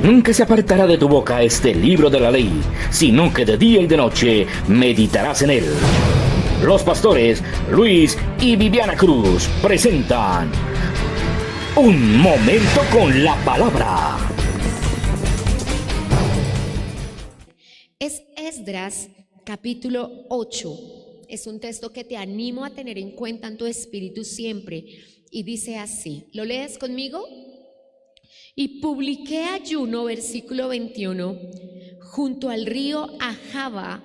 Nunca se apartará de tu boca este libro de la ley, sino que de día y de noche meditarás en él. Los pastores Luis y Viviana Cruz presentan Un Momento con la Palabra. Es Esdras capítulo 8. Es un texto que te animo a tener en cuenta en tu espíritu siempre. Y dice así, ¿lo lees conmigo? Y publiqué ayuno, versículo 21, junto al río Ahava,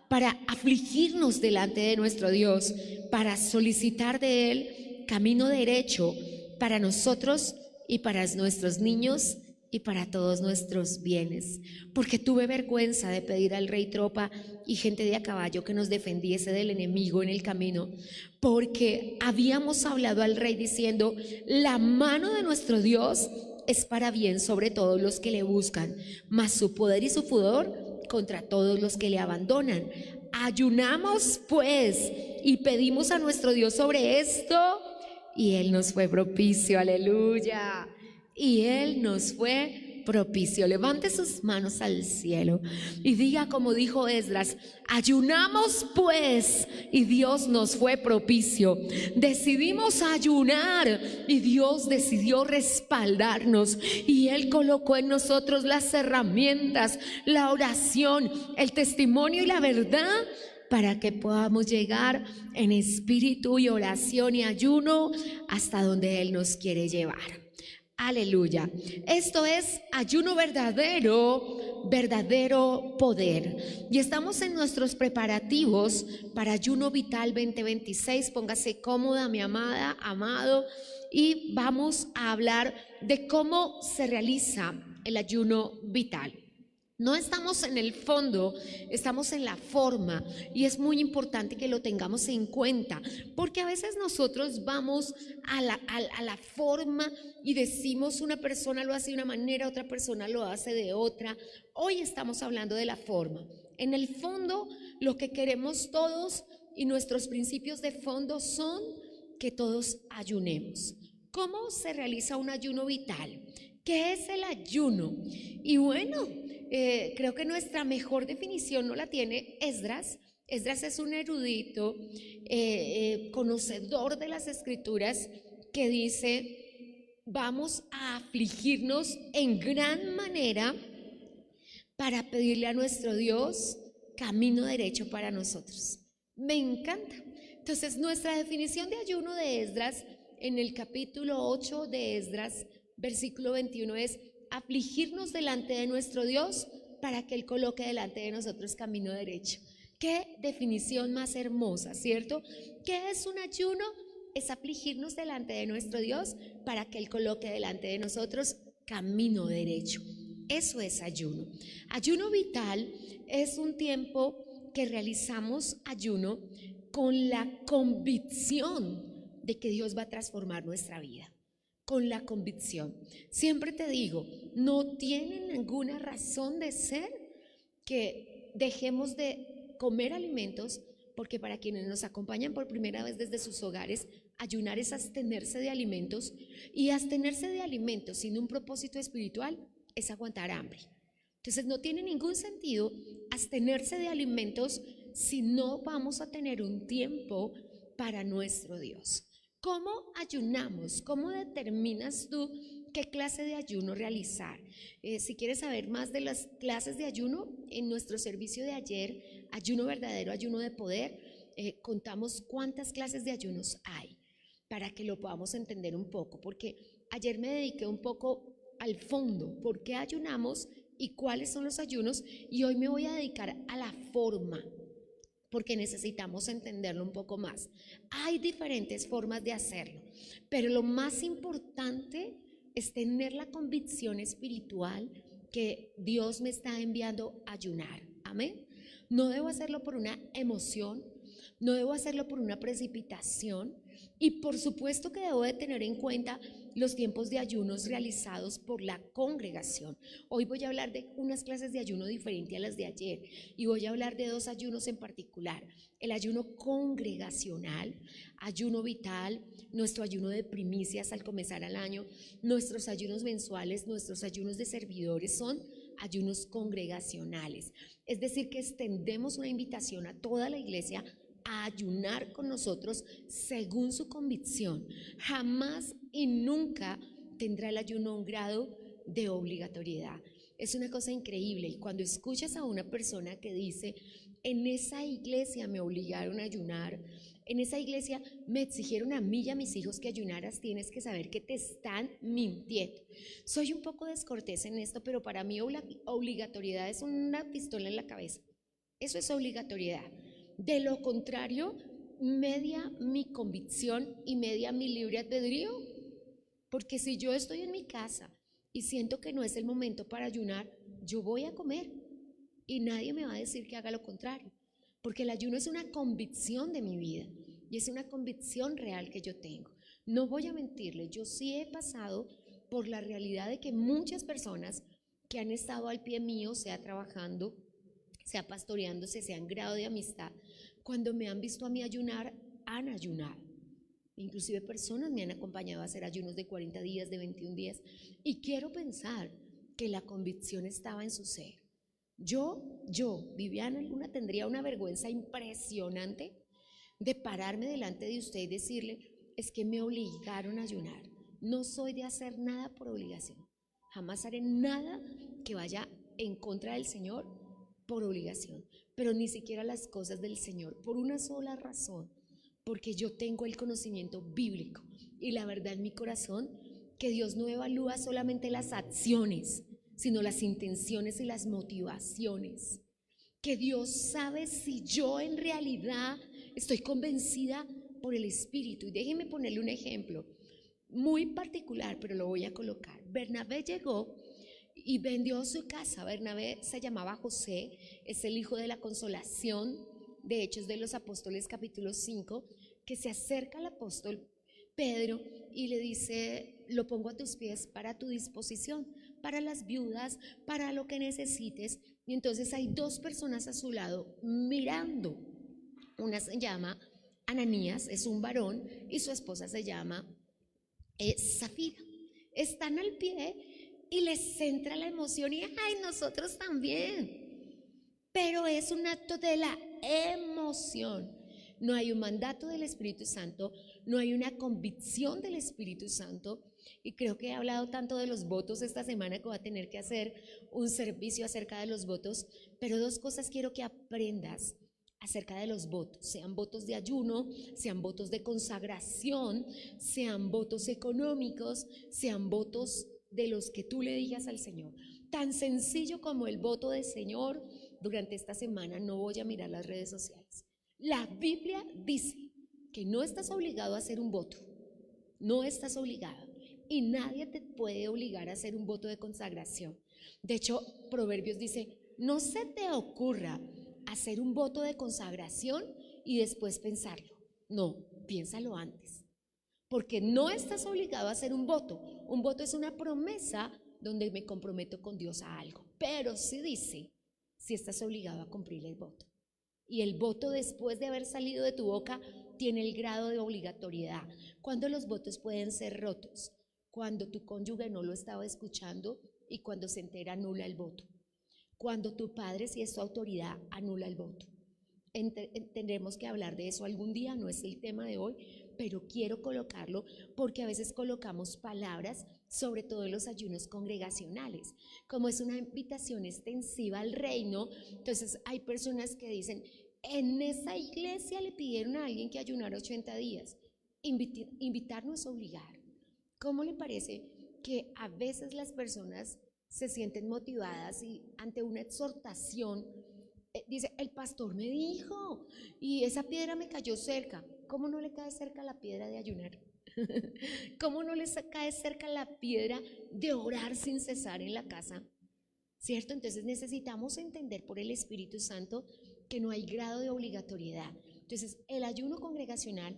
para afligirnos delante de nuestro Dios, para solicitar de Él camino derecho para nosotros y para nuestros niños y para todos nuestros bienes. Porque tuve vergüenza de pedir al rey tropa y gente de a caballo que nos defendiese del enemigo en el camino, porque habíamos hablado al rey diciendo: la mano de nuestro Dios es para bien sobre todos los que le buscan, mas su poder y su furor contra todos los que le abandonan. Ayunamos pues y pedimos a nuestro Dios sobre esto, y Él nos fue propicio, aleluya. Y Él nos fue propicio. Levante sus manos al cielo y diga como dijo Esdras: ayunamos pues y Dios nos fue propicio. Decidimos ayunar y Dios decidió respaldarnos, y Él colocó en nosotros las herramientas, la oración, el testimonio y la verdad, para que podamos llegar en espíritu y oración y ayuno hasta donde Él nos quiere llevar. Aleluya. Esto es ayuno verdadero, verdadero poder. Y estamos en nuestros preparativos para Ayuno Vital 2026. Póngase cómoda, mi amada, amado, y vamos a hablar de cómo se realiza el ayuno vital. No estamos en el fondo, estamos en la forma, y es muy importante que lo tengamos en cuenta, porque a veces nosotros vamos a la forma y decimos: una persona lo hace de una manera, otra persona lo hace de otra. Hoy estamos hablando de la forma. En el fondo, lo que queremos todos y nuestros principios de fondo son que todos ayunemos. ¿Cómo se realiza un ayuno vital? ¿Qué es el ayuno? Y bueno, creo que nuestra mejor definición no la tiene Esdras. Esdras es un erudito, conocedor de las escrituras, que dice: vamos a afligirnos en gran manera para pedirle a nuestro Dios camino derecho para nosotros. Me encanta. Entonces, nuestra definición de ayuno de Esdras en el capítulo 8 de Esdras, versículo 21, es afligirnos delante de nuestro Dios para que Él coloque delante de nosotros camino derecho. Qué definición más hermosa, ¿cierto? ¿Qué es un ayuno? Es afligirnos delante de nuestro Dios para que Él coloque delante de nosotros camino derecho. Eso es ayuno. Ayuno vital es un tiempo que realizamos ayuno con la convicción de que Dios va a transformar nuestra vida. Con la convicción. Siempre te digo, no tiene ninguna razón de ser que dejemos de comer alimentos, porque para quienes nos acompañan por primera vez desde sus hogares, ayunar es abstenerse de alimentos, y abstenerse de alimentos sin un propósito espiritual es aguantar hambre. Entonces no tiene ningún sentido abstenerse de alimentos si no vamos a tener un tiempo para nuestro Dios. ¿Cómo ayunamos? ¿Cómo determinas tú qué clase de ayuno realizar? Si quieres saber más de las clases de ayuno, en nuestro servicio de ayer, Ayuno Verdadero, Ayuno de Poder, contamos cuántas clases de ayunos hay, para que lo podamos entender un poco, porque ayer me dediqué un poco al fondo, por qué ayunamos y cuáles son los ayunos, y hoy me voy a dedicar a la forma, porque necesitamos entenderlo un poco más. Hay diferentes formas de hacerlo, pero lo más importante es tener la convicción espiritual que Dios me está enviando a ayunar. Amén. No debo hacerlo por una emoción, no debo hacerlo por una precipitación, y por supuesto que debo de tener en cuenta los tiempos de ayunos realizados por la congregación. Hoy voy a hablar de unas clases de ayuno diferentes a las de ayer y voy a hablar de dos ayunos en particular: el ayuno congregacional, ayuno vital, nuestro ayuno de primicias al comenzar el año, nuestros ayunos mensuales, nuestros ayunos de servidores son ayunos congregacionales. Es decir, que extendemos una invitación a toda la iglesia a ayunar con nosotros según su convicción. Jamás y nunca tendrá el ayuno un grado de obligatoriedad. Es una cosa increíble, y cuando escuchas a una persona que dice: en esa iglesia me obligaron a ayunar, en esa iglesia me exigieron a mí y a mis hijos que ayunaras, tienes que saber que te están mintiendo. Soy un poco descortés en esto, pero para mí obligatoriedad es una pistola en la cabeza. Eso es obligatoriedad. De lo contrario, media mi convicción y media mi libre albedrío. Porque si yo estoy en mi casa y siento que no es el momento para ayunar, yo voy a comer y nadie me va a decir que haga lo contrario. Porque el ayuno es una convicción de mi vida y es una convicción real que yo tengo. No voy a mentirle, yo sí he pasado por la realidad de que muchas personas que han estado al pie mío, sea trabajando, sea pastoreándose, sea en grado de amistad, cuando me han visto a mí ayunar, han ayunado. Inclusive personas me han acompañado a hacer ayunos de 40 días, de 21 días, y quiero pensar que la convicción estaba en su ser. Viviana Luna, tendría una vergüenza impresionante de pararme delante de usted y decirle: es que me obligaron a ayunar. No soy de hacer nada por obligación. Jamás haré nada que vaya en contra del Señor por obligación, pero ni siquiera las cosas del Señor, por una sola razón: porque yo tengo el conocimiento bíblico y la verdad en mi corazón, que Dios no evalúa solamente las acciones, sino las intenciones y las motivaciones. Que Dios sabe si yo en realidad estoy convencida por el Espíritu. Y déjenme ponerle un ejemplo muy particular, pero lo voy a colocar. Bernabé llegó y vendió su casa. Bernabé se llamaba José, es el hijo de la consolación de Hechos de los Apóstoles capítulo 5, que se acerca al apóstol Pedro y le dice: lo pongo a tus pies para tu disposición, para las viudas, para lo que necesites. Y entonces hay dos personas a su lado mirando. Una se llama Ananías, es un varón, y su esposa se llama Zafira. Están al pie y les entra la emoción y ¡ay, nosotros también! Pero es un acto de la emoción. No hay un mandato del Espíritu Santo, no hay una convicción del Espíritu Santo. Y creo que he hablado tanto de los votos esta semana que voy a tener que hacer un servicio acerca de los votos. Pero dos cosas quiero que aprendas acerca de los votos: sean votos de ayuno, sean votos de consagración, sean votos económicos, sean votos de los que tú le digas al Señor. Tan sencillo como el voto de: Señor, durante esta semana no voy a mirar las redes sociales. La Biblia dice que no estás obligado a hacer un voto, no estás obligado, y nadie te puede obligar a hacer un voto de consagración. De hecho, Proverbios dice: no se te ocurra hacer un voto de consagración y después pensarlo. No, piénsalo antes, porque no estás obligado a hacer un voto. Un voto es una promesa donde me comprometo con Dios a algo, pero sí dice si estás obligado a cumplir el voto. Y el voto, después de haber salido de tu boca, tiene el grado de obligatoriedad. ¿Cuándo los votos pueden ser rotos? Cuando tu cónyuge no lo estaba escuchando y cuando se entera anula el voto. Cuando tu padre, si es tu autoridad, anula el voto. Tendremos que hablar de eso algún día, no es el tema de hoy, pero quiero colocarlo porque a veces colocamos palabras, sobre todo en los ayunos congregacionales, como es una invitación extensiva al reino. Entonces hay personas que dicen: en esa iglesia le pidieron a alguien que ayunara 80 días. Invitar no es obligar. ¿Cómo le parece que a veces las personas se sienten motivadas y ante una exhortación dice: el pastor me dijo y esa piedra me cayó cerca? ¿Cómo no le cae cerca la piedra de ayunar? ¿Cómo no le cae cerca la piedra de orar sin cesar en la casa? ¿Cierto? Entonces necesitamos entender por el Espíritu Santo que no hay grado de obligatoriedad. Entonces el ayuno congregacional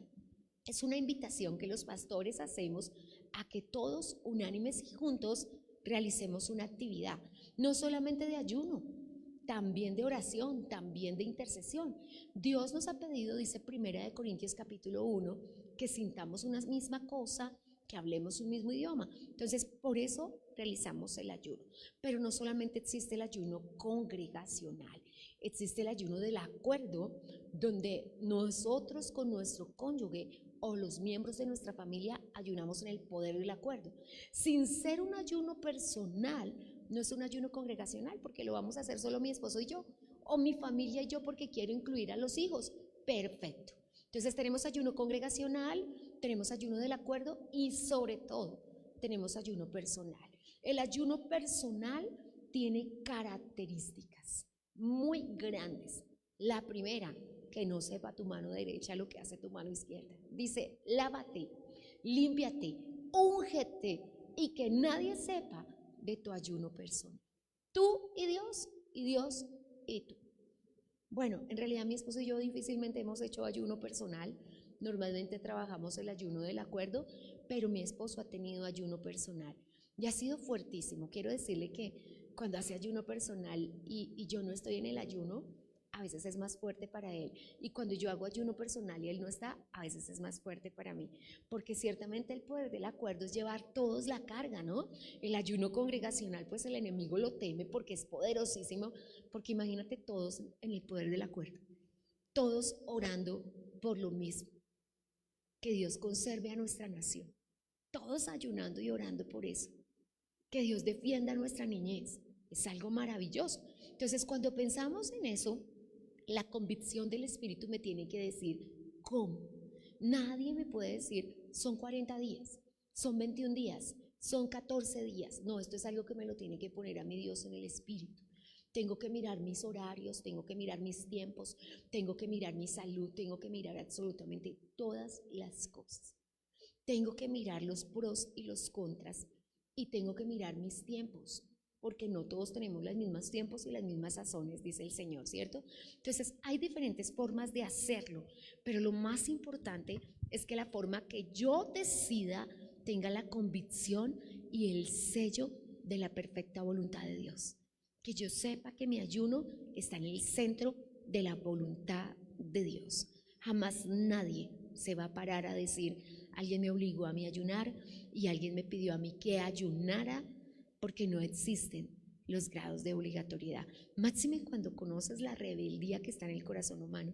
es una invitación que los pastores hacemos a que todos, unánimes y juntos, realicemos una actividad, no solamente de ayuno, también de oración, también de intercesión. Dios nos ha pedido, dice 1 Corintios capítulo 1, que sintamos una misma cosa, que hablemos un mismo idioma. Entonces, por eso realizamos el ayuno. Pero no solamente existe el ayuno congregacional, existe el ayuno del acuerdo, donde nosotros con nuestro cónyuge o los miembros de nuestra familia ayunamos en el poder del acuerdo. Sin ser un ayuno personal, no es un ayuno congregacional, porque lo vamos a hacer solo mi esposo y yo, o mi familia y yo porque quiero incluir a los hijos. Perfecto. Entonces tenemos ayuno congregacional, tenemos ayuno del acuerdo y sobre todo tenemos ayuno personal. El ayuno personal tiene características muy grandes. La primera, que no sepa tu mano derecha lo que hace tu mano izquierda. Dice, lávate, límpiate, úngete y que nadie sepa de tu ayuno personal. Tú y Dios y tú. Bueno, en realidad mi esposo y yo difícilmente hemos hecho ayuno personal. Normalmente trabajamos el ayuno del acuerdo, pero mi esposo ha tenido ayuno personal y ha sido fuertísimo. Quiero decirle que cuando hace ayuno personal y yo no estoy en el ayuno, a veces es más fuerte para él. Y cuando yo hago ayuno personal y él no está, a veces es más fuerte para mí. Porque ciertamente el poder del acuerdo es llevar todos la carga, ¿no? El ayuno congregacional, pues el enemigo lo teme porque es poderosísimo. Porque imagínate todos en el poder del acuerdo. Todos orando por lo mismo. Que Dios conserve a nuestra nación. Todos ayunando y orando por eso. Que Dios defienda a nuestra niñez. Es algo maravilloso. Entonces, cuando pensamos en eso, la convicción del Espíritu me tiene que decir, ¿cómo? Nadie me puede decir, son 40 días, son 21 días, son 14 días. No, esto es algo que me lo tiene que poner a mi Dios en el Espíritu. Tengo que mirar mis horarios, tengo que mirar mis tiempos, tengo que mirar mi salud, tengo que mirar absolutamente todas las cosas. Tengo que mirar los pros y los contras y tengo que mirar mis tiempos. Porque no todos tenemos los mismos tiempos y las mismas sazones, dice el Señor, ¿cierto? Entonces, hay diferentes formas de hacerlo, pero lo más importante es que la forma que yo decida tenga la convicción y el sello de la perfecta voluntad de Dios. Que yo sepa que mi ayuno está en el centro de la voluntad de Dios. Jamás nadie se va a parar a decir, alguien me obligó a mí a ayunar y alguien me pidió a mí que ayunara, porque no existen los grados de obligatoriedad. Máxime cuando conoces la rebeldía que está en el corazón humano,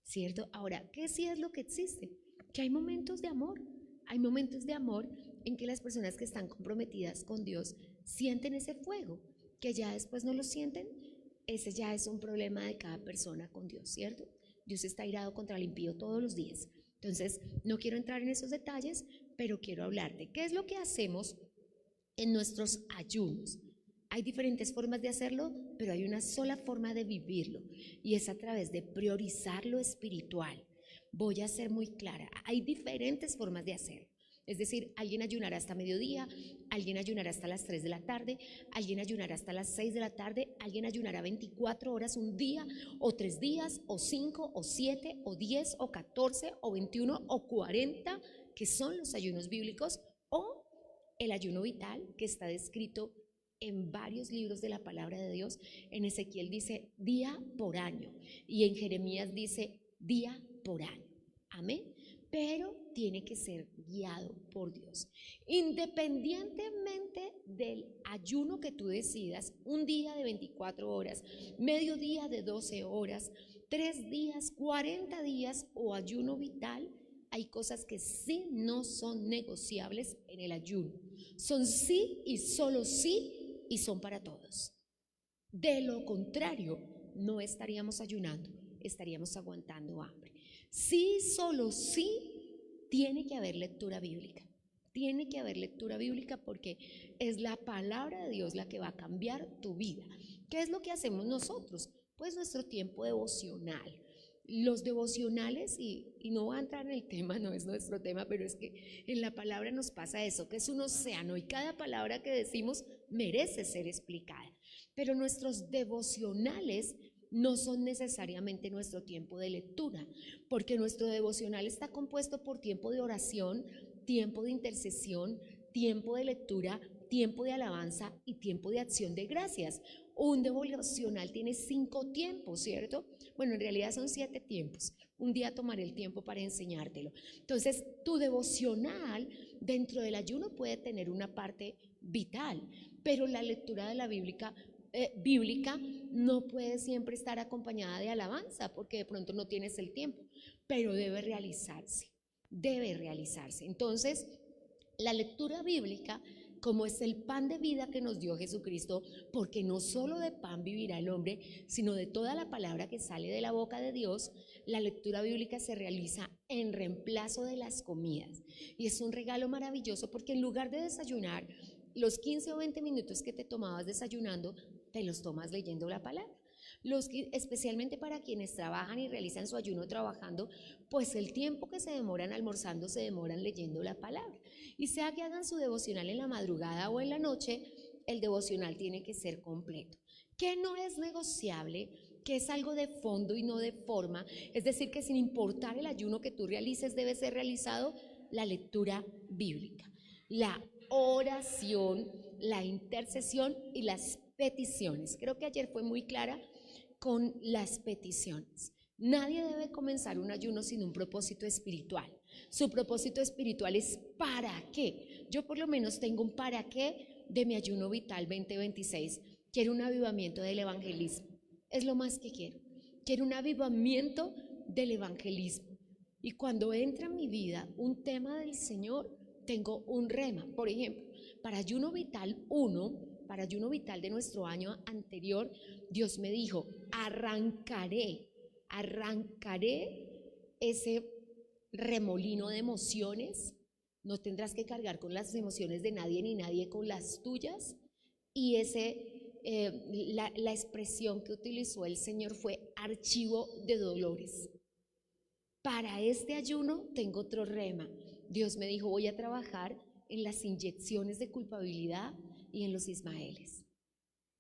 ¿cierto? Ahora, ¿qué sí es lo que existe? Que hay momentos de amor. Hay momentos de amor en que las personas que están comprometidas con Dios sienten ese fuego, que ya después no lo sienten. Ese ya es un problema de cada persona con Dios, ¿cierto? Dios está airado contra el impío todos los días. Entonces, no quiero entrar en esos detalles, pero quiero hablarte. ¿Qué es lo que hacemos en nuestros ayunos? Hay diferentes formas de hacerlo, pero hay una sola forma de vivirlo y es a través de priorizar lo espiritual. Voy a ser muy clara, hay diferentes formas de hacerlo. Es decir, alguien ayunará hasta mediodía, alguien ayunará hasta las 3 de la tarde, alguien ayunará hasta las 6 de la tarde, alguien ayunará 24 horas un día, o 3 días, o 5, o 7, o 10, o 14, o 21, o 40, que son los ayunos bíblicos, o el ayuno vital, que está descrito en varios libros de la palabra de Dios. En Ezequiel dice día por año y en Jeremías dice día por año. Amén. Pero tiene que ser guiado por Dios. Independientemente del ayuno que tú decidas, un día de 24 horas, mediodía de 12 horas, 3 días, 40 días o ayuno vital, hay cosas que sí no son negociables en el ayuno. Son sí y solo sí y son para todos. De lo contrario, no estaríamos ayunando, estaríamos aguantando hambre. Sí, solo sí, tiene que haber lectura bíblica. Tiene que haber lectura bíblica porque es la palabra de Dios la que va a cambiar tu vida. ¿Qué es lo que hacemos nosotros? Pues nuestro tiempo devocional. Los devocionales, y no voy a entrar en el tema, no es nuestro tema, pero es que en la palabra nos pasa eso, que es un océano y cada palabra que decimos merece ser explicada. Pero nuestros devocionales no son necesariamente nuestro tiempo de lectura, porque nuestro devocional está compuesto por tiempo de oración, tiempo de intercesión, tiempo de lectura, tiempo de alabanza y tiempo de acción de gracias. Un devocional tiene 5 tiempos, ¿cierto? Bueno, en realidad son 7 tiempos. Un día tomaré el tiempo para enseñártelo. Entonces, tu devocional dentro del ayuno puede tener una parte vital, pero la lectura de la bíblica no puede siempre estar acompañada de alabanza, porque de pronto no tienes el tiempo, pero debe realizarse, debe realizarse. Entonces, la lectura bíblica, como es el pan de vida que nos dio Jesucristo, porque no solo de pan vivirá el hombre, sino de toda la palabra que sale de la boca de Dios, la lectura bíblica se realiza en reemplazo de las comidas. Y es un regalo maravilloso porque en lugar de desayunar, los 15 o 20 minutos que te tomabas desayunando, te los tomas leyendo la palabra. Especialmente para quienes trabajan y realizan su ayuno trabajando, pues el tiempo que se demoran almorzando se demoran leyendo la palabra. Y sea que hagan su devocional en la madrugada o en la noche, el devocional tiene que ser completo. ¿Qué no es negociable? Que es algo de fondo y no de forma, es decir, que sin importar el ayuno que tú realices, debe ser realizado la lectura bíblica, la oración, la intercesión y las peticiones. Creo que ayer fue muy clara con las peticiones. Nadie debe comenzar un ayuno sin un propósito espiritual. Su propósito espiritual es ¿para qué? Yo por lo menos tengo un para qué de mi ayuno vital 2026. Quiero un avivamiento del evangelismo. Es lo más que quiero. Quiero un avivamiento del evangelismo. Y cuando entra en mi vida un tema del Señor, tengo un rema. Por ejemplo, para ayuno vital 1, para ayuno vital de nuestro año anterior, Dios me dijo, arrancaré ese remolino de emociones. No tendrás que cargar con las emociones de nadie ni nadie con las tuyas. Y la expresión que utilizó el Señor fue archivo de dolores. Para este ayuno tengo otro rema. Dios me dijo, voy a trabajar en las inyecciones de culpabilidad y en los ismaeles.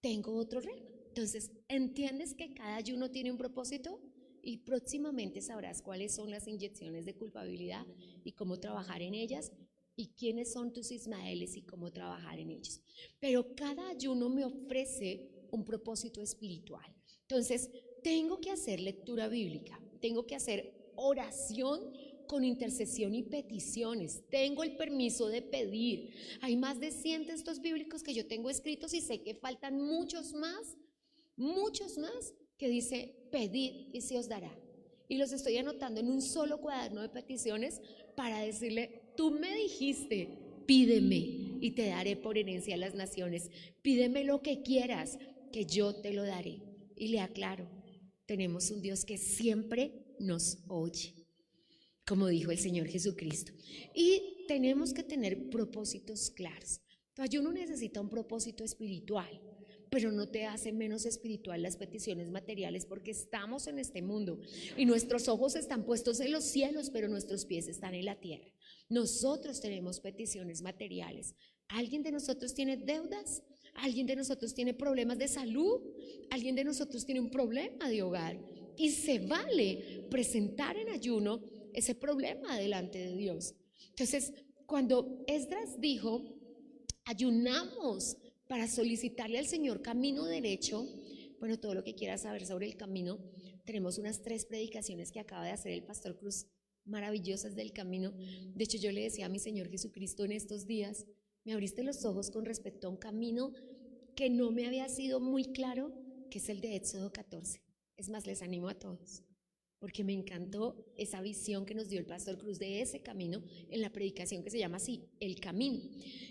Tengo otro rema. Entonces, ¿entiendes que cada ayuno tiene un propósito? Y próximamente sabrás cuáles son las inyecciones de culpabilidad y cómo trabajar en ellas, y quiénes son tus ismaeles y cómo trabajar en ellos. Pero cada ayuno me ofrece un propósito espiritual. Entonces, tengo que hacer lectura bíblica, tengo que hacer oración con intercesión y peticiones. Tengo el permiso de pedir. Hay más de 100 textos bíblicos que yo tengo escritos y sé que faltan muchos más que dice pedid y se os dará. Y los estoy anotando en un solo cuaderno de peticiones para decirle, tú me dijiste, pídeme y te daré por herencia a las naciones. Pídeme lo que quieras, que yo te lo daré. Y le aclaro, tenemos un Dios que siempre nos oye, como dijo el Señor Jesucristo. Y tenemos que tener propósitos claros. Tu ayuno necesita un propósito espiritual, pero no te hace menos espiritual las peticiones materiales, porque estamos en este mundo y nuestros ojos están puestos en los cielos, pero nuestros pies están en la tierra. Nosotros tenemos peticiones materiales. ¿Alguien de nosotros tiene deudas? ¿Alguien de nosotros tiene problemas de salud? ¿Alguien de nosotros tiene un problema de hogar? Y se vale presentar en ayuno ese problema delante de Dios. Entonces, cuando Esdras dijo, ayunamos para solicitarle al Señor camino derecho, bueno, todo lo que quieras saber sobre el camino, tenemos unas 3 predicaciones que acaba de hacer el pastor Cruz, maravillosas del camino. De hecho, yo le decía a mi Señor Jesucristo en estos días, me abriste los ojos con respecto a un camino que no me había sido muy claro, que es el de Éxodo 14. Es más, les animo a todos, porque me encantó esa visión que nos dio el pastor Cruz de ese camino en la predicación que se llama así, El Camino,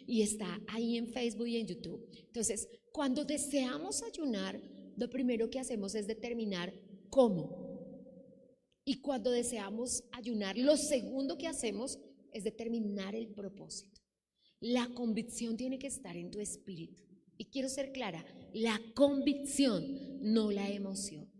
y está ahí en Facebook y en YouTube. Entonces, cuando deseamos ayunar, lo primero que hacemos es determinar cómo. Y cuando deseamos ayunar, lo segundo que hacemos es determinar el propósito. La convicción tiene que estar en tu espíritu. Y quiero ser clara, la convicción, no la emoción.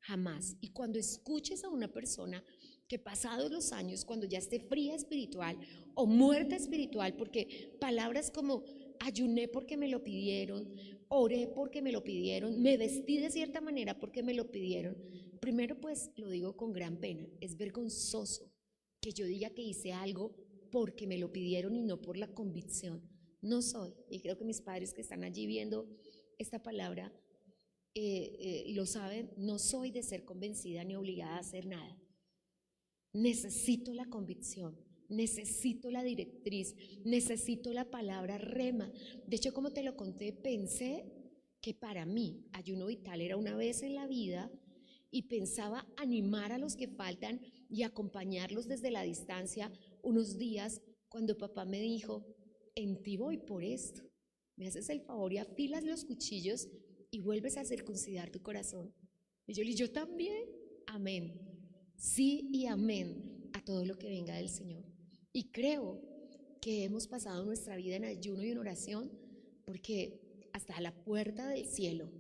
Jamás. Y cuando escuches a una persona que pasados los años, cuando ya esté fría espiritual o muerta espiritual, porque palabras como ayuné porque me lo pidieron, oré porque me lo pidieron, me vestí de cierta manera porque me lo pidieron, primero pues lo digo con gran pena, es vergonzoso que yo diga que hice algo porque me lo pidieron y no por la convicción. No soy, y creo que mis padres que están allí viendo esta palabra lo saben, no soy de ser convencida ni obligada a hacer nada. Necesito la convicción, necesito la directriz, necesito la palabra rema. De hecho, como te lo conté, pensé que para mí ayuno vital era una vez en la vida y pensaba animar a los que faltan y acompañarlos desde la distancia unos días cuando papá me dijo, en ti voy por esto, me haces el favor y afilas los cuchillos y vuelves a circuncidar tu corazón. Y yo también, amén. Sí y amén a todo lo que venga del Señor. Y creo que hemos pasado nuestra vida en ayuno y en oración porque hasta la puerta del cielo,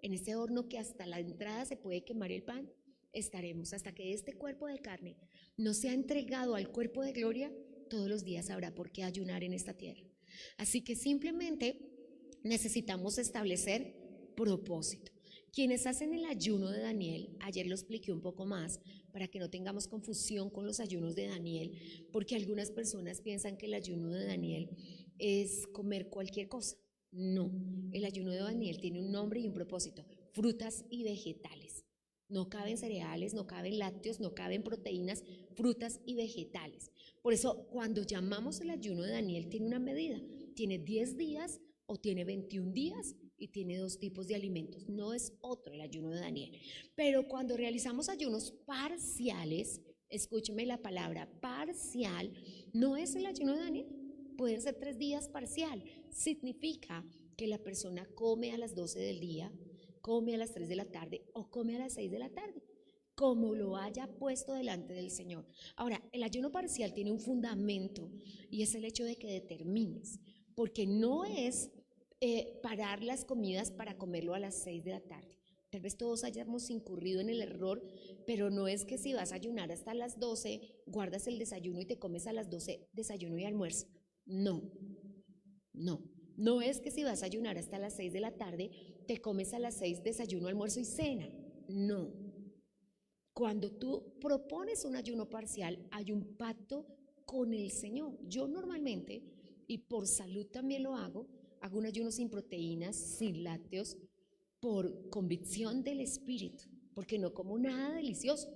en ese horno que hasta la entrada se puede quemar el pan, estaremos hasta que este cuerpo de carne no sea entregado al cuerpo de gloria. Todos los días habrá por qué ayunar en esta tierra. Así que simplemente necesitamos establecer propósito. Quienes hacen el ayuno de Daniel, ayer lo expliqué un poco más para que no tengamos confusión con los ayunos de Daniel, porque algunas personas piensan que el ayuno de Daniel es comer cualquier cosa. No, el ayuno de Daniel tiene un nombre y un propósito: frutas y vegetales. No caben cereales, no caben lácteos, no caben proteínas, frutas y vegetales. Por eso, cuando llamamos el ayuno de Daniel, tiene una medida. Tiene 10 días o tiene 21 días y tiene 2 tipos de alimentos. No es otro el ayuno de Daniel. Pero cuando realizamos ayunos parciales, escúcheme la palabra parcial, no es el ayuno de Daniel. Pueden ser 3 días parcial. Significa que la persona come a las 12 del día, come a las 3 de la tarde o come a las 6 de la tarde, como lo haya puesto delante del Señor. Ahora, el ayuno parcial tiene un fundamento y es el hecho de que determines, porque no es parar las comidas para comerlo a las 6 de la tarde. Tal vez todos hayamos incurrido en el error, pero no es que si vas a ayunar hasta las 12, guardas el desayuno y te comes a las 12 desayuno y almuerzo. No, no es que si vas a ayunar hasta las 6 de la tarde, te comes a las 6 desayuno, almuerzo y cena. No. Cuando tú propones un ayuno parcial, hay un pacto con el Señor. Yo normalmente, y por salud también lo hago un ayuno sin proteínas, sin lácteos, por convicción del Espíritu, porque no como nada delicioso.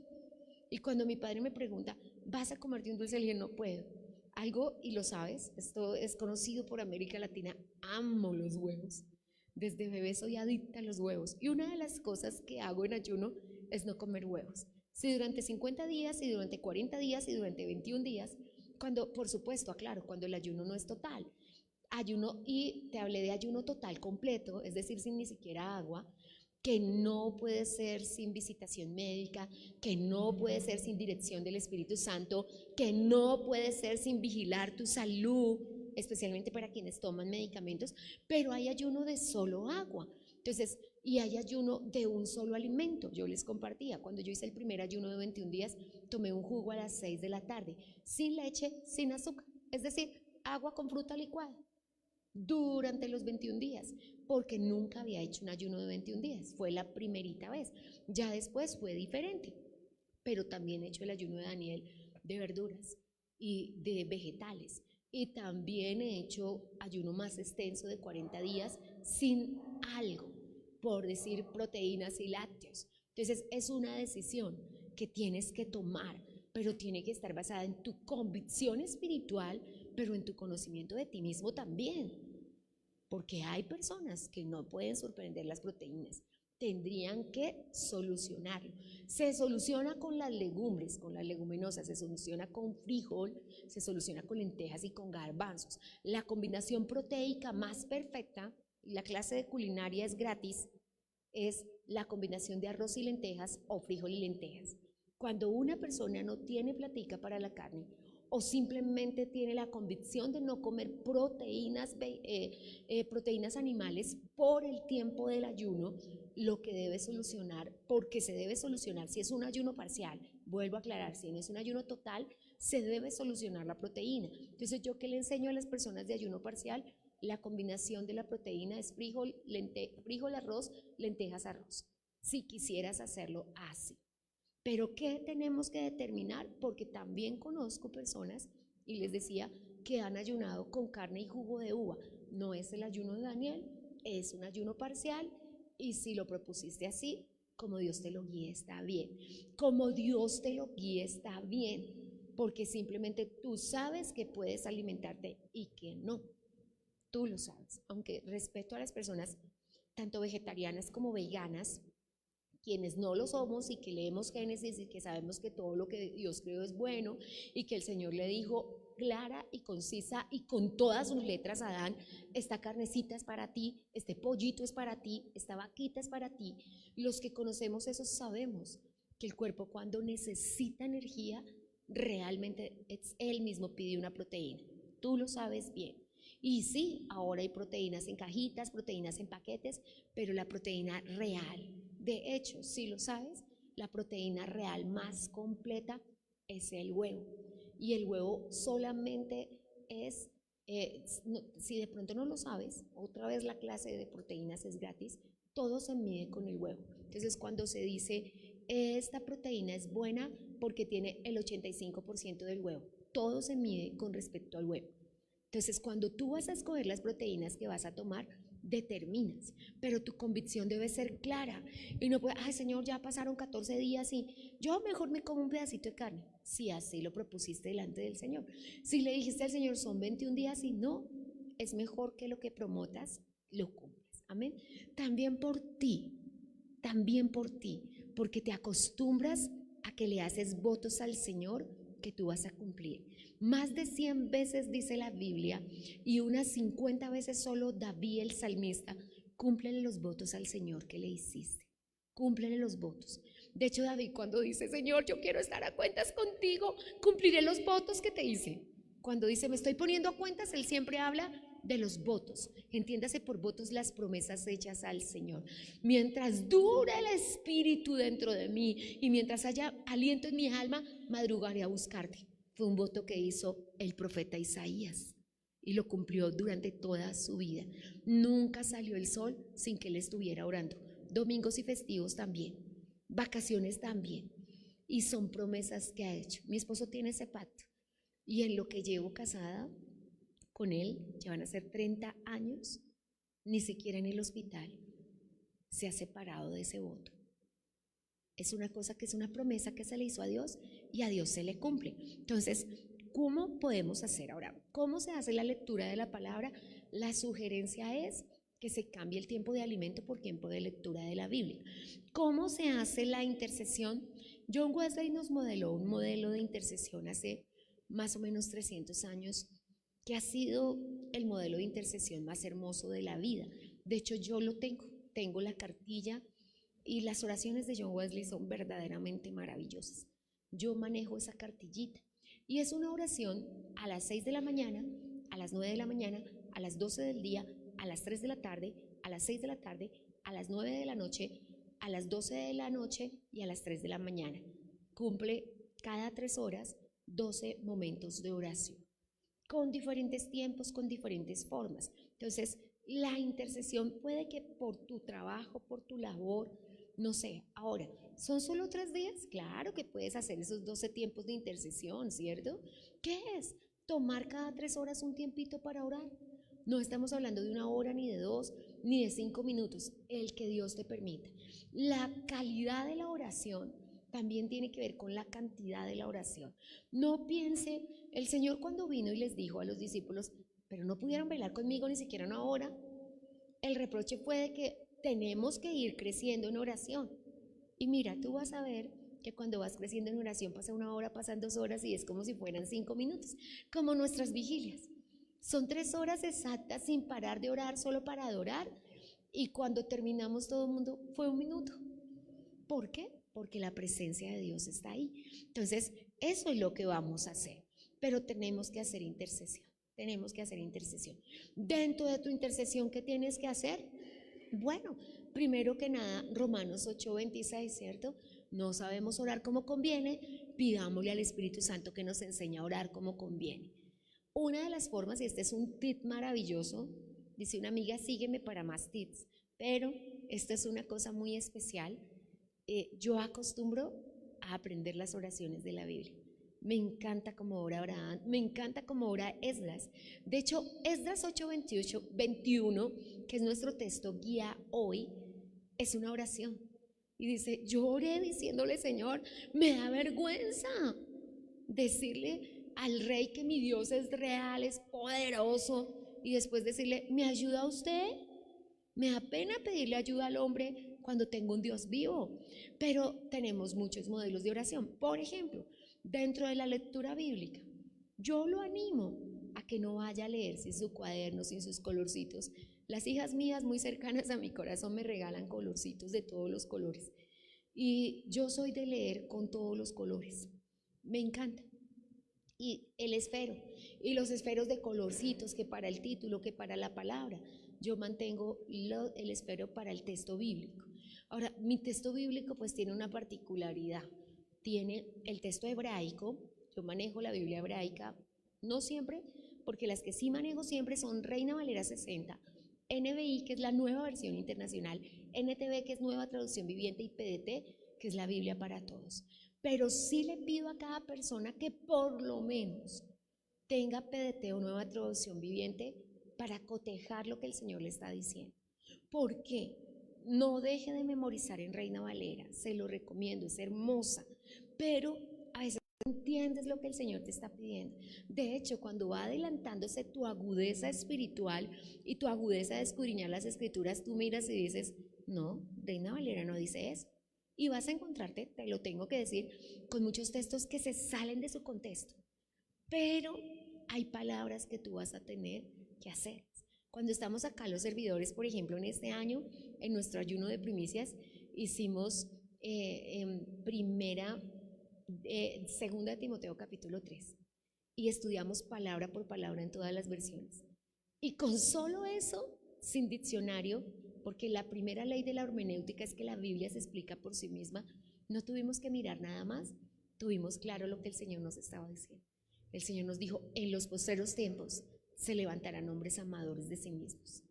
Y cuando mi padre me pregunta, ¿vas a comerte un dulce? Le dije, no puedo. Algo, y lo sabes, esto es conocido por América Latina, amo los huevos. Desde bebé soy adicta a los huevos. Y una de las cosas que hago en ayuno es no comer huevos. Si durante 50 días, si durante 40 días, y durante 21 días, cuando, por supuesto, aclaro, cuando el ayuno no es total. Ayuno, y te hablé de ayuno total completo, es decir, sin ni siquiera agua, que no puede ser sin visitación médica, que no puede ser sin dirección del Espíritu Santo, que no puede ser sin vigilar tu salud, especialmente para quienes toman medicamentos, pero hay ayuno de solo agua. Entonces, y hay ayuno de un solo alimento. Yo les compartía, cuando yo hice el primer ayuno de 21 días, tomé un jugo a las 6 de la tarde, sin leche, sin azúcar, es decir, agua con fruta licuada, durante los 21 días, porque nunca había hecho un ayuno de 21 días, fue la primerita vez. Ya después fue diferente, pero también he hecho el ayuno de Daniel de verduras y de vegetales, y también he hecho ayuno más extenso de 40 días sin algo, por decir proteínas y lácteos. Entonces es una decisión que tienes que tomar, pero tiene que estar basada en tu convicción espiritual, pero en tu conocimiento de ti mismo también, porque hay personas que no pueden sorprender las proteínas, tendrían que solucionarlo. Se soluciona con las legumbres, con las leguminosas, se soluciona con frijol, se soluciona con lentejas y con garbanzos. La combinación proteica más perfecta, la clase de culinaria es gratis, es la combinación de arroz y lentejas o frijol y lentejas. Cuando una persona no tiene platica para la carne o simplemente tiene la convicción de no comer proteínas animales por el tiempo del ayuno, lo que debe solucionar, porque se debe solucionar, si es un ayuno parcial, vuelvo a aclarar, si no es un ayuno total, se debe solucionar la proteína. Entonces, ¿yo qué le enseño a las personas de ayuno parcial? La combinación de la proteína es frijol, arroz, lentejas, arroz, si quisieras hacerlo así. Pero ¿qué tenemos que determinar? Porque también conozco personas y les decía que han ayunado con carne y jugo de uva. No es el ayuno de Daniel, es un ayuno parcial, y si lo propusiste así, como Dios te lo guíe, está bien. Como Dios te lo guíe, está bien, porque simplemente tú sabes que puedes alimentarte y que no. Tú lo sabes, aunque respeto a las personas tanto vegetarianas como veganas, quienes no lo somos y que leemos Génesis y que sabemos que todo lo que Dios creó es bueno y que el Señor le dijo clara y concisa y con todas sus letras a Adán: esta carnecita es para ti, este pollito es para ti, esta vaquita es para ti. Los que conocemos eso sabemos que el cuerpo, cuando necesita energía, realmente es él mismo pide una proteína. Tú lo sabes bien. Y sí, ahora hay proteínas en cajitas, proteínas en paquetes, pero la proteína real, de hecho, si lo sabes, la proteína real más completa es el huevo. Y el huevo solamente es, si de pronto no lo sabes, otra vez la clase de proteínas es gratis, todo se mide con el huevo. Entonces, cuando se dice esta proteína es buena porque tiene el 85% del huevo, todo se mide con respecto al huevo. Entonces, cuando tú vas a escoger las proteínas que vas a tomar, determinas, pero tu convicción debe ser clara y no puede, ay Señor, ya pasaron 14 días y yo mejor me como un pedacito de carne. Si así lo propusiste delante del Señor, si le dijiste al Señor son 21 días y no, es mejor que lo que promotas lo cumplas. Amén. También por ti, porque te acostumbras a que le haces votos al Señor que tú vas a cumplir. Más de 100 veces dice la Biblia, y unas 50 veces solo David el salmista: cúmplele los votos al Señor que le hiciste. Cúmplele los votos. De hecho, David, cuando dice Señor, yo quiero estar a cuentas contigo, cumpliré los votos que te hice. Cuando dice me estoy poniendo a cuentas, él siempre habla de los votos. Entiéndase por votos las promesas hechas al Señor. Mientras dure el Espíritu dentro de mí y mientras haya aliento en mi alma, madrugaré a buscarte. Fue un voto que hizo el profeta Isaías y lo cumplió durante toda su vida. Nunca salió el sol sin que él estuviera orando. Domingos y festivos también, vacaciones también. Y son promesas que ha hecho. Mi esposo tiene ese pacto y en lo que llevo casada con él, ya van a ser 30 años, ni siquiera en el hospital se ha separado de ese voto. Es una cosa que es una promesa que se le hizo a Dios y a Dios se le cumple. Entonces, ¿cómo podemos hacer ahora? ¿Cómo se hace la lectura de la palabra? La sugerencia es que se cambie el tiempo de alimento por tiempo de lectura de la Biblia. ¿Cómo se hace la intercesión? John Wesley nos modeló un modelo de intercesión hace más o menos 300 años, que ha sido el modelo de intercesión más hermoso de la vida. De hecho, yo lo tengo la cartilla, y las oraciones de John Wesley son verdaderamente maravillosas. Yo manejo esa cartillita y es una oración a las 6 de la mañana, a las 9 de la mañana, a las 12 del día, a las 3 de la tarde, a las 6 de la tarde, a las 9 de la noche, a las 12 de la noche y a las 3 de la mañana. Cumple cada 3 horas 12 momentos de oración, con diferentes tiempos, con diferentes formas. Entonces, la intercesión puede que por tu trabajo, por tu labor, no sé, ahora, ¿son solo 3 días? Claro que puedes hacer esos 12 tiempos de intercesión, ¿cierto? ¿Qué es? Tomar cada 3 horas un tiempito para orar. No estamos hablando de 1 hora, ni de 2, ni de 5 minutos, el que Dios te permita. La calidad de la oración también tiene que ver con la cantidad de la oración. No piense, el Señor cuando vino y les dijo a los discípulos, pero no pudieron velar conmigo ni siquiera 1 hora. El reproche fue de que tenemos que ir creciendo en oración. Y mira, tú vas a ver que cuando vas creciendo en oración pasa 1 hora, pasan 2 horas y es como si fueran 5 minutos, como nuestras vigilias. Son 3 horas exactas sin parar de orar, solo para adorar, y cuando terminamos todo el mundo fue 1 minuto. ¿Por qué? Porque la presencia de Dios está ahí. Entonces, eso es lo que vamos a hacer, pero tenemos que hacer intercesión. Tenemos que hacer intercesión. Dentro de tu intercesión, ¿qué tienes que hacer? Bueno, primero que nada, Romanos 8:26, ¿cierto? No sabemos orar como conviene, pidámosle al Espíritu Santo que nos enseñe a orar como conviene. Una de las formas, y este es un tip maravilloso, dice una amiga, sígueme para más tips, pero esta es una cosa muy especial. Yo acostumbro a aprender las oraciones de la Biblia. Me encanta cómo ora Abraham, me encanta cómo ora Esdras. De hecho, Esdras 8:28, 21, que es nuestro texto guía hoy, es una oración. Y dice, yo oré diciéndole, Señor, me da vergüenza decirle al rey que mi Dios es real, es poderoso, y después decirle, ¿me ayuda usted? Me da pena pedirle ayuda al hombre cuando tengo un Dios vivo, pero tenemos muchos modelos de oración. Por ejemplo, dentro de la lectura bíblica, yo lo animo a que no vaya a leer sin su cuaderno, sin sus colorcitos. Las hijas mías muy cercanas a mi corazón me regalan colorcitos de todos los colores. Y yo soy de leer con todos los colores. Me encanta. Y el esfero, y los esferos de colorcitos, que para el título, que para la palabra. Yo mantengo el esfero para el texto bíblico. Ahora, mi texto bíblico pues tiene una particularidad. Tiene el texto hebraico. Yo manejo la Biblia hebraica, no siempre, porque las que sí manejo siempre son Reina Valera 60, NBI, que es la nueva versión internacional, NTV, que es nueva traducción viviente, y PDT, que es la Biblia para todos. Pero sí le pido a cada persona que por lo menos tenga PDT o nueva traducción viviente para cotejar lo que el Señor le está diciendo. ¿Por qué? No deje de memorizar en Reina Valera, se lo recomiendo, es hermosa, pero a veces no entiendes lo que el Señor te está pidiendo. De hecho, cuando va adelantándose tu agudeza espiritual y tu agudeza de escudriñar las escrituras, tú miras y dices, no, Reina Valera no dice eso. Y vas a encontrarte, te lo tengo que decir, con muchos textos que se salen de su contexto. Pero hay palabras que tú vas a tener que hacer. Cuando estamos acá los servidores, por ejemplo, en este año, en nuestro ayuno de primicias, hicimos en segunda de Timoteo capítulo 3 y estudiamos palabra por palabra en todas las versiones. Y con solo eso, sin diccionario, porque la primera ley de la hermenéutica es que la Biblia se explica por sí misma, no tuvimos que mirar nada más, tuvimos claro lo que el Señor nos estaba diciendo. El Señor nos dijo, en los postreros tiempos se levantarán hombres amadores de sí mismos.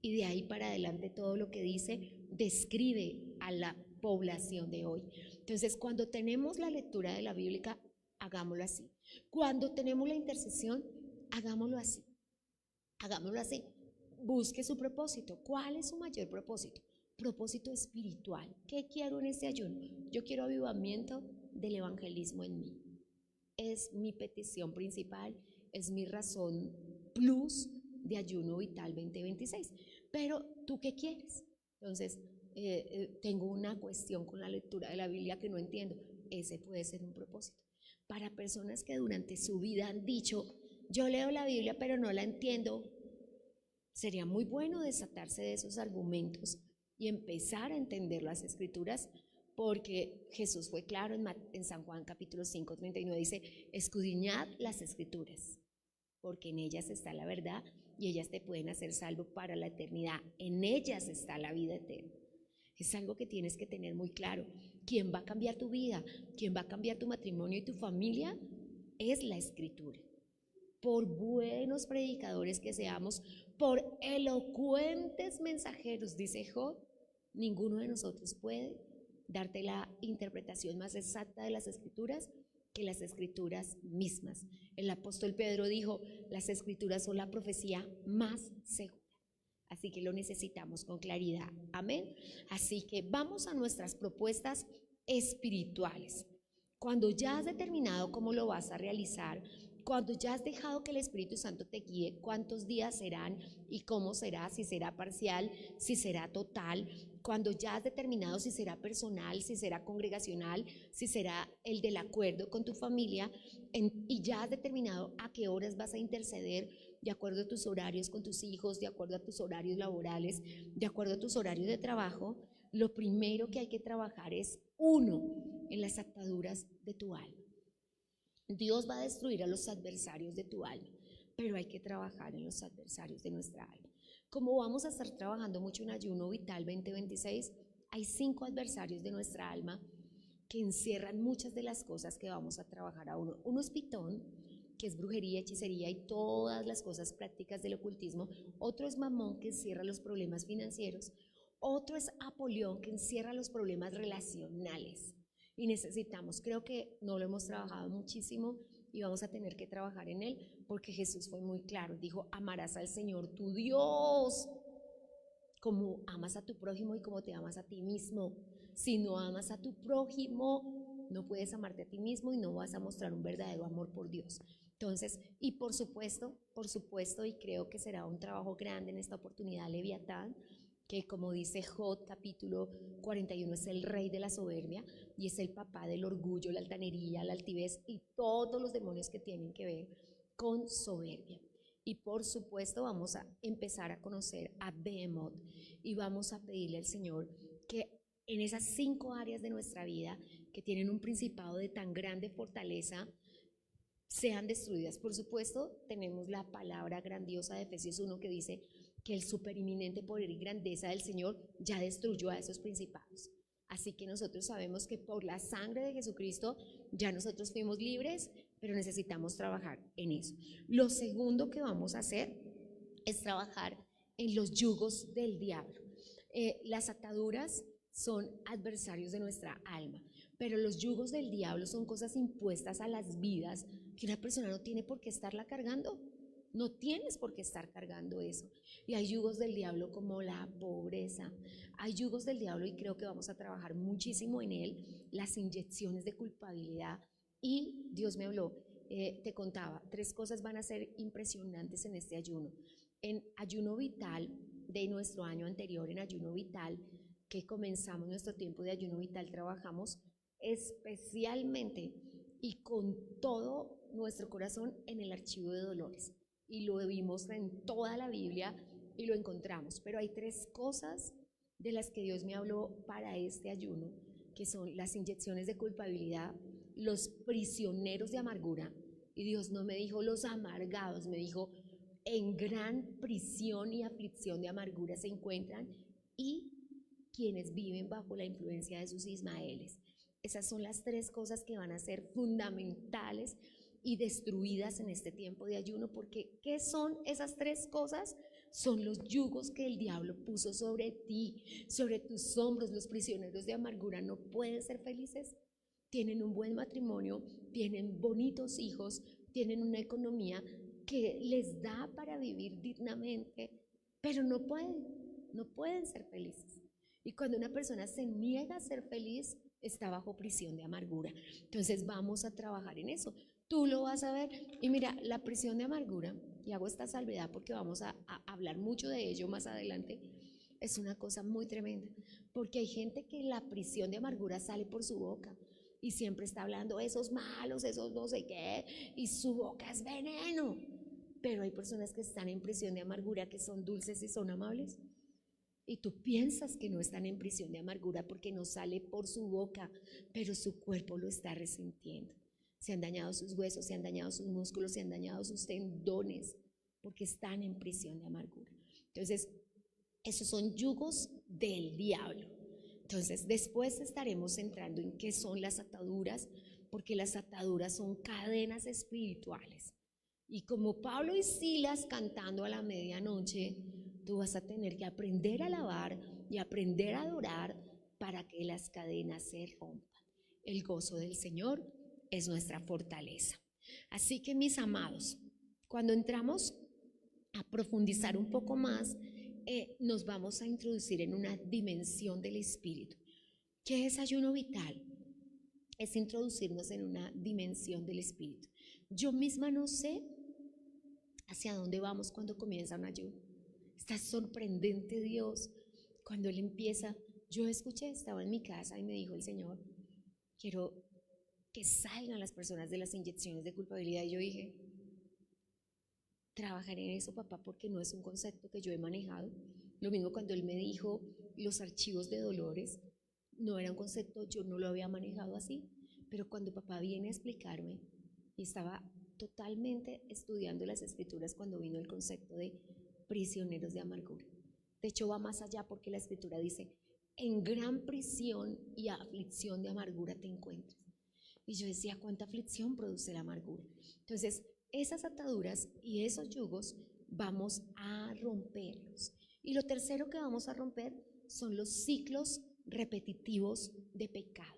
Y de ahí para adelante todo lo que dice describe a la población de hoy. Entonces, cuando tenemos la lectura de la Biblia, hagámoslo así. Cuando tenemos la intercesión, hagámoslo así. Hagámoslo así. Busque su propósito. ¿Cuál es su mayor propósito? Propósito espiritual. ¿Qué quiero en este ayuno? Yo quiero avivamiento del evangelismo en mí. Es mi petición principal, es mi razón plus de ayuno vital 2026. Pero, ¿tú qué quieres? Entonces, tengo una cuestión con la lectura de la Biblia que no entiendo. Ese puede ser un propósito. Para personas que durante su vida han dicho, yo leo la Biblia pero no la entiendo, sería muy bueno desatarse de esos argumentos y empezar a entender las escrituras, porque Jesús fue claro en San Juan capítulo 5, 39, dice, escudriñad las escrituras, porque en ellas está la verdad y ellas te pueden hacer salvo para la eternidad. En ellas está la vida eterna. Es algo que tienes que tener muy claro. ¿Quién va a cambiar tu vida? ¿Quién va a cambiar tu matrimonio y tu familia? Es la escritura. Por buenos predicadores que seamos, por elocuentes mensajeros, dice Job, ninguno de nosotros puede darte la interpretación más exacta de las escrituras que las escrituras mismas. El apóstol Pedro dijo, las escrituras son la profecía más segura. Así que lo necesitamos con claridad. Amén. Así que vamos a nuestras propuestas espirituales. Cuando ya has determinado cómo lo vas a realizar, cuando ya has dejado que el Espíritu Santo te guíe, cuántos días serán y cómo será, si será parcial, si será total, cuando ya has determinado si será personal, si será congregacional, si será el del acuerdo con tu familia, y ya has determinado a qué horas vas a interceder, de acuerdo a tus horarios con tus hijos, de acuerdo a tus horarios laborales, de acuerdo a tus horarios de trabajo, lo primero que hay que trabajar es, uno, en las ataduras de tu alma. Dios va a destruir a los adversarios de tu alma, pero hay que trabajar en los adversarios de nuestra alma. Como vamos a estar trabajando mucho en Ayuno Vital 2026, hay 5 adversarios de nuestra alma que encierran muchas de las cosas que vamos a trabajar a uno. Uno es Pitón, que es brujería, hechicería y todas las cosas prácticas del ocultismo. Otro es Mamón, que encierra los problemas financieros. Otro es Apolión, que encierra los problemas relacionales. Y necesitamos, creo que no lo hemos trabajado muchísimo y vamos a tener que trabajar en él, porque Jesús fue muy claro, dijo, amarás al Señor tu Dios como amas a tu prójimo y como te amas a ti mismo. Si no amas a tu prójimo, no puedes amarte a ti mismo y no vas a mostrar un verdadero amor por Dios. Entonces, y por supuesto, y creo que será un trabajo grande en esta oportunidad, Leviatán, que como dice Job capítulo 41, es el rey de la soberbia y es el papá del orgullo, la altanería, la altivez y todos los demonios que tienen que ver con soberbia. Y por supuesto vamos a empezar a conocer a Behemoth y vamos a pedirle al Señor que en esas 5 áreas de nuestra vida que tienen un principado de tan grande fortaleza sean destruidas. Por supuesto, tenemos la palabra grandiosa de Efesios 1 que dice que el superinminente poder y grandeza del Señor ya destruyó a esos principados. Así que nosotros sabemos que por la sangre de Jesucristo ya nosotros fuimos libres, pero necesitamos trabajar en eso. Lo segundo que vamos a hacer es trabajar en los yugos del diablo. Las ataduras son adversarios de nuestra alma, pero los yugos del diablo son cosas impuestas a las vidas que una persona no tiene por qué estarla cargando. No tienes por qué estar cargando eso. Y hay yugos del diablo como la pobreza. Hay yugos del diablo y creo que vamos a trabajar muchísimo en él, las inyecciones de culpabilidad. Y Dios me habló, te contaba, 3 cosas van a ser impresionantes en este ayuno. En ayuno vital de nuestro año anterior, en ayuno vital, que comenzamos nuestro tiempo de ayuno vital, trabajamos especialmente y con todo nuestro corazón en el archivo de dolores. Y lo vimos en toda la Biblia y lo encontramos. Pero hay 3 cosas de las que Dios me habló para este ayuno, que son las inyecciones de culpabilidad, los prisioneros de amargura. Y Dios no me dijo los amargados, me dijo en gran prisión y aflicción de amargura se encuentran y quienes viven bajo la influencia de sus ismaeles. Esas son las 3 cosas que van a ser fundamentales y destruidas en este tiempo de ayuno, porque ¿qué son esas 3 cosas? Son los yugos que el diablo puso sobre ti, sobre tus hombros. Los prisioneros de amargura no pueden ser felices. Tienen un buen matrimonio, tienen bonitos hijos, tienen una economía que les da para vivir dignamente, pero no pueden ser felices. Y cuando una persona se niega a ser feliz, está bajo prisión de amargura. Entonces vamos a trabajar en eso. Tú lo vas a ver. Y mira, la prisión de amargura, y hago esta salvedad porque vamos a hablar mucho de ello más adelante, es una cosa muy tremenda. Porque hay gente que la prisión de amargura sale por su boca y siempre está hablando esos malos, esos no sé qué, y su boca es veneno. Pero hay personas que están en prisión de amargura que son dulces y son amables. Y tú piensas que no están en prisión de amargura porque no sale por su boca, pero su cuerpo lo está resintiendo. Se han dañado sus huesos, se han dañado sus músculos, se han dañado sus tendones, porque están en prisión de amargura. Entonces, esos son yugos del diablo. Entonces, después estaremos entrando en qué son las ataduras, porque las ataduras son cadenas espirituales. Y como Pablo y Silas cantando a la medianoche, tú vas a tener que aprender a alabar y aprender a adorar para que las cadenas se rompan. El gozo del Señor es nuestra fortaleza. Así que mis amados, cuando entramos a profundizar un poco más, nos vamos a introducir en una dimensión del espíritu. ¿Qué es ayuno vital? Es introducirnos en una dimensión del espíritu. Yo misma no sé hacia dónde vamos cuando comienza un ayuno. Está sorprendente Dios cuando Él empieza. Yo escuché, estaba en mi casa y me dijo el Señor, quiero que salgan las personas de las inyecciones de culpabilidad. Y yo dije, trabajaré en eso, papá, porque no es un concepto que yo he manejado. Lo mismo cuando Él me dijo los archivos de dolores, no era un concepto, yo no lo había manejado así. Pero cuando papá viene a explicarme, y estaba totalmente estudiando las escrituras cuando vino el concepto de prisioneros de amargura. De hecho va más allá porque la escritura dice, en gran prisión y aflicción de amargura te encuentras. Y yo decía, ¿cuánta aflicción produce la amargura? Entonces, esas ataduras y esos yugos vamos a romperlos. Y lo tercero que vamos a romper son los ciclos repetitivos de pecado.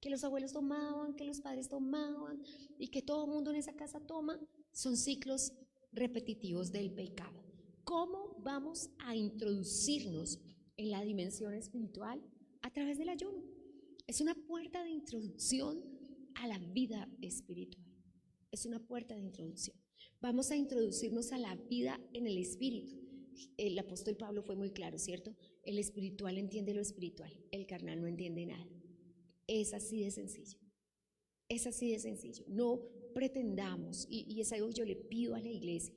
que los abuelos tomaban, que los padres tomaban y que todo el mundo en esa casa toma, son ciclos repetitivos del pecado. ¿Cómo vamos a introducirnos en la dimensión espiritual? A través del ayuno. Es una puerta de introducción a la vida espiritual. Es una puerta de introducción. Vamos a introducirnos a la vida en el espíritu. El apóstol Pablo fue muy claro, ¿cierto? El espiritual entiende lo espiritual, el carnal no entiende nada. Es así de sencillo. Es así de sencillo. No pretendamos, y es algo que yo le pido a la iglesia,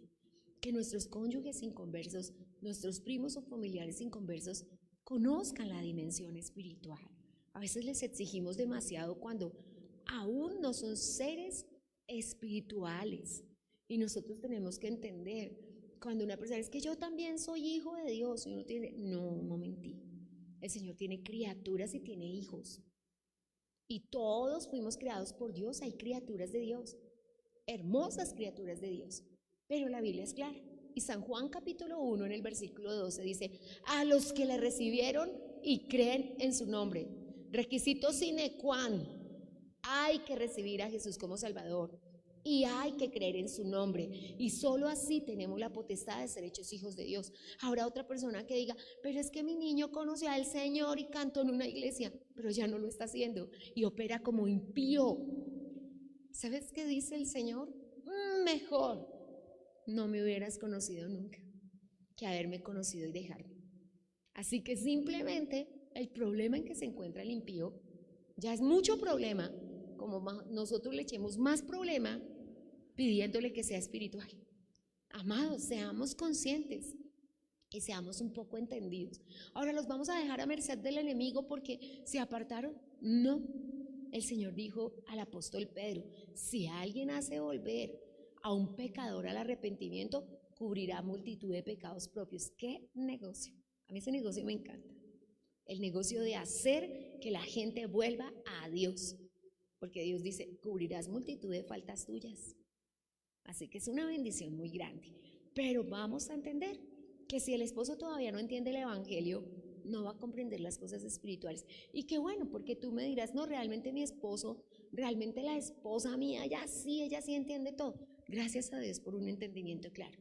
que nuestros cónyuges inconversos, nuestros primos o familiares inconversos, conozcan la dimensión espiritual. A veces les exigimos demasiado cuando aún no son seres espirituales. Y nosotros tenemos que entender, cuando una persona es que yo también soy hijo de Dios, y uno tiene, no, un momentito. El Señor tiene criaturas y tiene hijos. Y todos fuimos creados por Dios, hay criaturas de Dios, hermosas criaturas de Dios. Pero la Biblia es clara. Y San Juan capítulo 1 en el versículo 12 dice, a los que le recibieron y creen en su nombre. Requisito sine qua non, hay que recibir a Jesús como Salvador y hay que creer en su nombre, y solo así tenemos la potestad de ser hechos hijos de Dios. Habrá otra persona que diga, pero es que mi niño conoce al Señor y cantó en una iglesia, pero ya no lo está haciendo y opera como impío. ¿Sabes qué dice el Señor? Mejor no me hubieras conocido nunca que haberme conocido y dejarme. Así que simplemente el problema en que se encuentra el impío ya es mucho problema, como nosotros le echemos más problema pidiéndole que sea espiritual. Amados, seamos conscientes y seamos un poco entendidos. Ahora, ¿los vamos a dejar a merced del enemigo porque se apartaron? No. El Señor dijo al apóstol Pedro, si alguien hace volver a un pecador al arrepentimiento, cubrirá multitud de pecados propios. ¿Qué negocio? A mí ese negocio me encanta. El negocio de hacer que la gente vuelva a Dios, porque Dios dice, cubrirás multitud de faltas tuyas. Así que es una bendición muy grande. Pero vamos a entender que si el esposo todavía no entiende el evangelio, no va a comprender las cosas espirituales. Y qué bueno, porque tú me dirás, no, realmente mi esposo, realmente la esposa mía, ella sí entiende todo. Gracias a Dios por un entendimiento claro.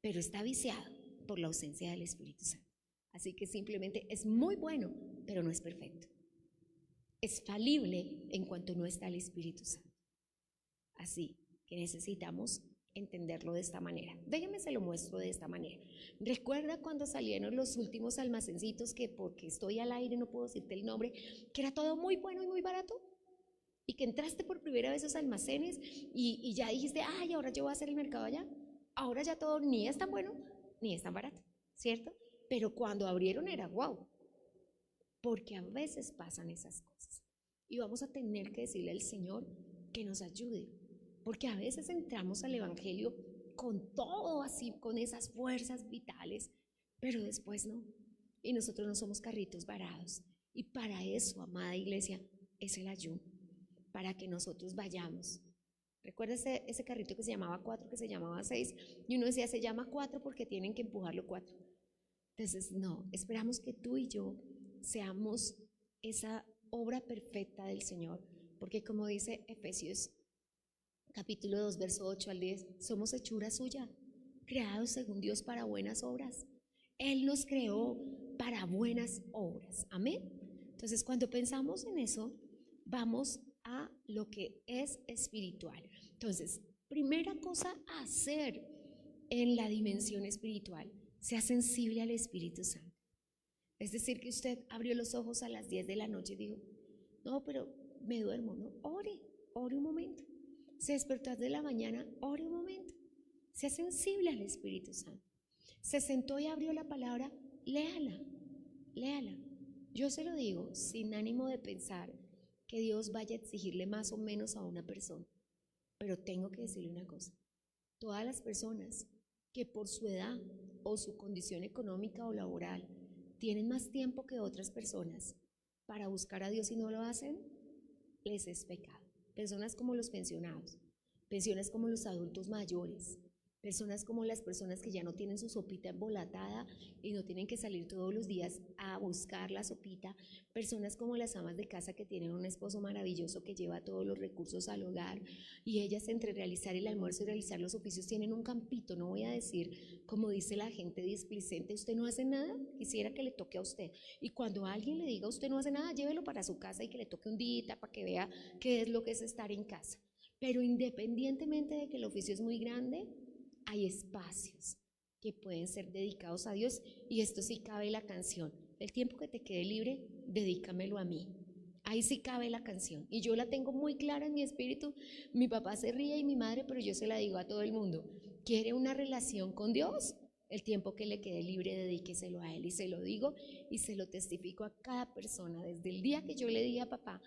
Pero está viciado por la ausencia del Espíritu Santo. Así que simplemente es muy bueno, pero no es perfecto. Es falible en cuanto no está el Espíritu Santo. Así que necesitamos entenderlo de esta manera. Déjenme se lo muestro de esta manera. ¿Recuerda cuando salieron los últimos almacencitos que, porque estoy al aire no puedo decirte el nombre, que era todo muy bueno y muy barato? Y que entraste por primera vez a esos almacenes y ya dijiste, ay, ahora yo voy a hacer el mercado allá. Ahora ya todo ni es tan bueno ni es tan barato, ¿cierto? Pero cuando abrieron era wow, porque a veces pasan esas cosas y vamos a tener que decirle al Señor que nos ayude, porque a veces entramos al evangelio con todo así, con esas fuerzas vitales, pero después no, y nosotros no somos carritos varados. Y para eso, amada iglesia, es el ayuno, para que nosotros vayamos. Recuerda ese carrito que se llamaba 4, que se llamaba 6, y uno decía, se llama 4 porque tienen que empujarlo 4. Entonces, no, esperamos que tú y yo seamos esa obra perfecta del Señor, porque como dice Efesios capítulo 2, verso 8 al 10, somos hechura suya, creados según Dios para buenas obras. Él nos creó para buenas obras, amén. Entonces, cuando pensamos en eso, vamos a lo que es espiritual. Entonces, primera cosa a hacer en la dimensión espiritual, sea sensible al Espíritu Santo. Es decir, que usted abrió los ojos a las 10 de la noche y dijo, no, pero me duermo, no, ore un momento. Se despertó de la mañana, ore un momento. Sea sensible al Espíritu Santo. Se sentó y abrió la palabra, léala. Yo se lo digo sin ánimo de pensar que Dios vaya a exigirle más o menos a una persona, pero tengo que decirle una cosa, todas las personas que por su edad o su condición económica o laboral tienen más tiempo que otras personas para buscar a Dios y no lo hacen, les es pecado. Personas como los pensionados, pensiones como los adultos mayores, Personas como las personas que ya no tienen su sopita embolatada y no tienen que salir todos los días a buscar la sopita. Personas como las amas de casa que tienen un esposo maravilloso que lleva todos los recursos al hogar y ellas entre realizar el almuerzo y realizar los oficios tienen un campito. No voy a decir, como dice la gente displicente, usted no hace nada, quisiera que le toque a usted. Y cuando alguien le diga usted no hace nada, llévelo para su casa y que le toque un día para que vea qué es lo que es estar en casa. Pero independientemente de que el oficio es muy grande, hay espacios que pueden ser dedicados a Dios y esto sí cabe la canción. El tiempo que te quede libre, dedícamelo a mí. Ahí sí cabe la canción y yo la tengo muy clara en mi espíritu. Mi papá se ríe y mi madre, pero yo se la digo a todo el mundo. ¿Quiere una relación con Dios? El tiempo que le quede libre, dedíqueselo a Él. Y se lo digo y se lo testifico a cada persona. Desde el día que yo le dije a papá,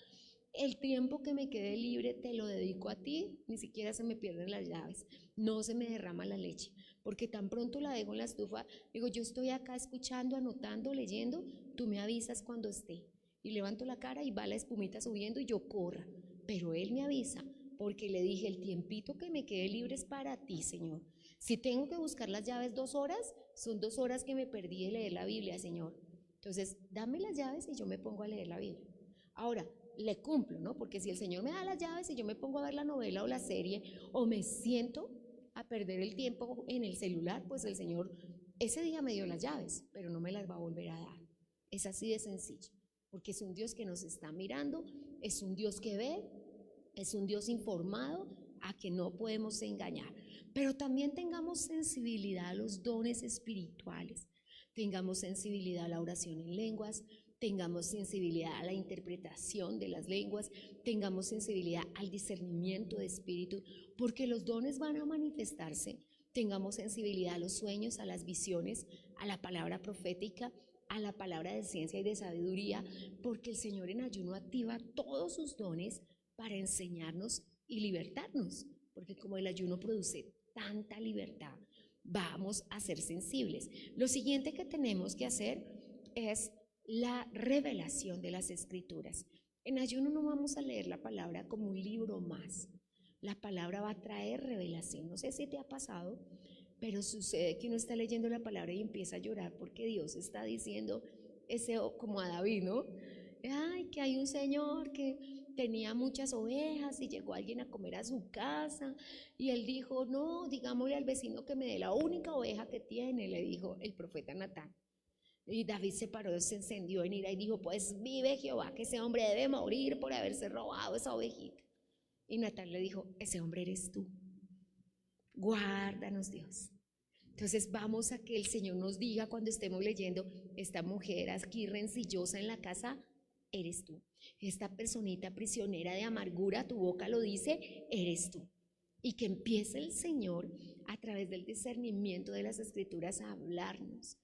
el tiempo que me quede libre te lo dedico a ti, ni siquiera se me pierden las llaves, no se me derrama la leche, porque tan pronto la dejo en la estufa, digo, yo estoy acá escuchando, anotando, leyendo, tú me avisas cuando esté. Y levanto la cara y va la espumita subiendo y yo corra, pero él me avisa, porque le dije, el tiempito que me quede libre es para ti, Señor. Si tengo que buscar las llaves 2 horas, son 2 horas que me perdí de leer la Biblia, Señor. Entonces, dame las llaves y yo me pongo a leer la Biblia. Ahora, le cumplo, ¿no? Porque si el Señor me da las llaves y yo me pongo a ver la novela o la serie o me siento a perder el tiempo en el celular, pues el Señor ese día me dio las llaves, pero no me las va a volver a dar. Es así de sencillo, porque es un Dios que nos está mirando, es un Dios que ve, es un Dios informado a que no podemos engañar. Pero también tengamos sensibilidad a los dones espirituales, tengamos sensibilidad a la oración en lenguas, tengamos sensibilidad a la interpretación de las lenguas, tengamos sensibilidad al discernimiento de espíritu, porque los dones van a manifestarse, tengamos sensibilidad a los sueños, a las visiones, a la palabra profética, a la palabra de ciencia y de sabiduría, porque el Señor en ayuno activa todos sus dones para enseñarnos y libertarnos, porque como el ayuno produce tanta libertad, vamos a ser sensibles. Lo siguiente que tenemos que hacer es la revelación de las escrituras. En ayuno no vamos a leer la palabra como un libro más. La palabra va a traer revelación. No sé si te ha pasado, pero sucede que uno está leyendo la palabra y empieza a llorar porque Dios está diciendo, como a David, ¿no? Ay, que hay un señor que tenía muchas ovejas y llegó alguien a comer a su casa y él dijo, no, digámosle al vecino que me dé la única oveja que tiene, le dijo el profeta Natán. Y David se paró, se encendió en ira y dijo, pues vive Jehová, que ese hombre debe morir por haberse robado esa ovejita. Y Natán le dijo, ese hombre eres tú, guárdanos Dios. Entonces vamos a que el Señor nos diga cuando estemos leyendo, esta mujer aquí rencillosa en la casa, eres tú. Esta personita prisionera de amargura, tu boca lo dice, eres tú. Y que empiece el Señor a través del discernimiento de las escrituras a hablarnos.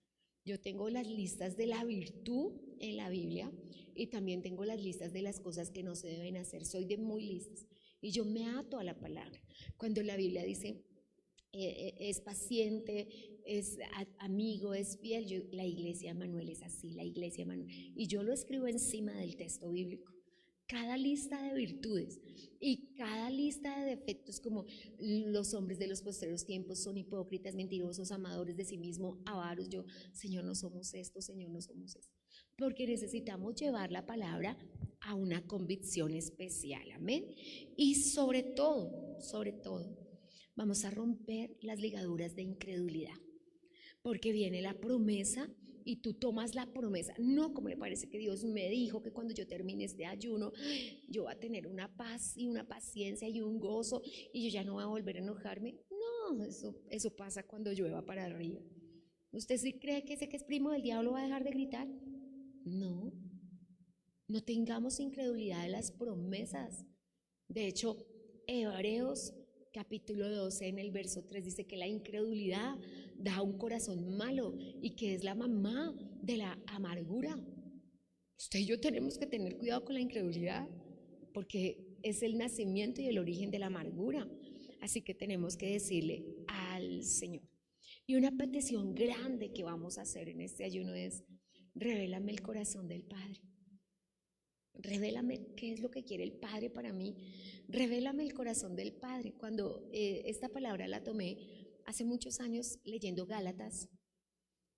Yo tengo las listas de la virtud en la Biblia y también tengo las listas de las cosas que no se deben hacer. Soy de muy listas y yo me ato a la palabra. Cuando la Biblia dice es paciente, es amigo, es fiel, la iglesia Manuel es así, la iglesia Manuel. Y yo lo escribo encima del texto bíblico. Cada lista de virtudes y cada lista de defectos, como los hombres de los postreros tiempos son hipócritas, mentirosos, amadores de sí mismos, avaros. Yo, Señor, no somos esto, Señor, no somos esto. Porque necesitamos llevar la palabra a una convicción especial, amén. Y sobre todo, vamos a romper las ligaduras de incredulidad. Porque viene la promesa y tú tomas la promesa, no como le parece que Dios me dijo que cuando yo termine este ayuno yo voy a tener una paz y una paciencia y un gozo y yo ya no voy a volver a enojarme. No, eso pasa cuando llueva para arriba. ¿Usted sí cree que ese que es primo del diablo va a dejar de gritar? No, no tengamos incredulidad de las promesas. De hecho, Hebreos capítulo 12 en el verso 3 dice que la incredulidad da un corazón malo y que es la mamá de la amargura. Usted y yo tenemos que tener cuidado con la incredulidad porque es el nacimiento y el origen de la amargura. Así que tenemos que decirle al Señor. Y una petición grande que vamos a hacer en este ayuno es: revélame el corazón del Padre. Revélame qué es lo que quiere el Padre para mí. Revélame el corazón del Padre. Cuando esta palabra la tomé hace muchos años leyendo Gálatas,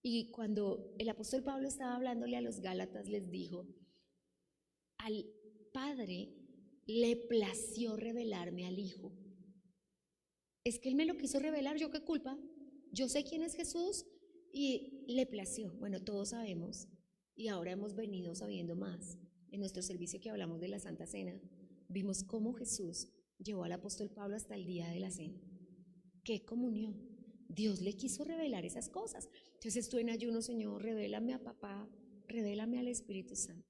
y cuando el apóstol Pablo estaba hablándole a los Gálatas, les dijo: al Padre le plació revelarme al Hijo. Es que Él me lo quiso revelar, ¿yo qué culpa? Yo sé quién es Jesús y le plació. Bueno, todos sabemos, y ahora hemos venido sabiendo más. En nuestro servicio que hablamos de la Santa Cena, vimos cómo Jesús llevó al apóstol Pablo hasta el día de la cena. ¡Qué comunión! Dios le quiso revelar esas cosas. Entonces tú en ayuno: Señor, revélame a papá, revélame al Espíritu Santo.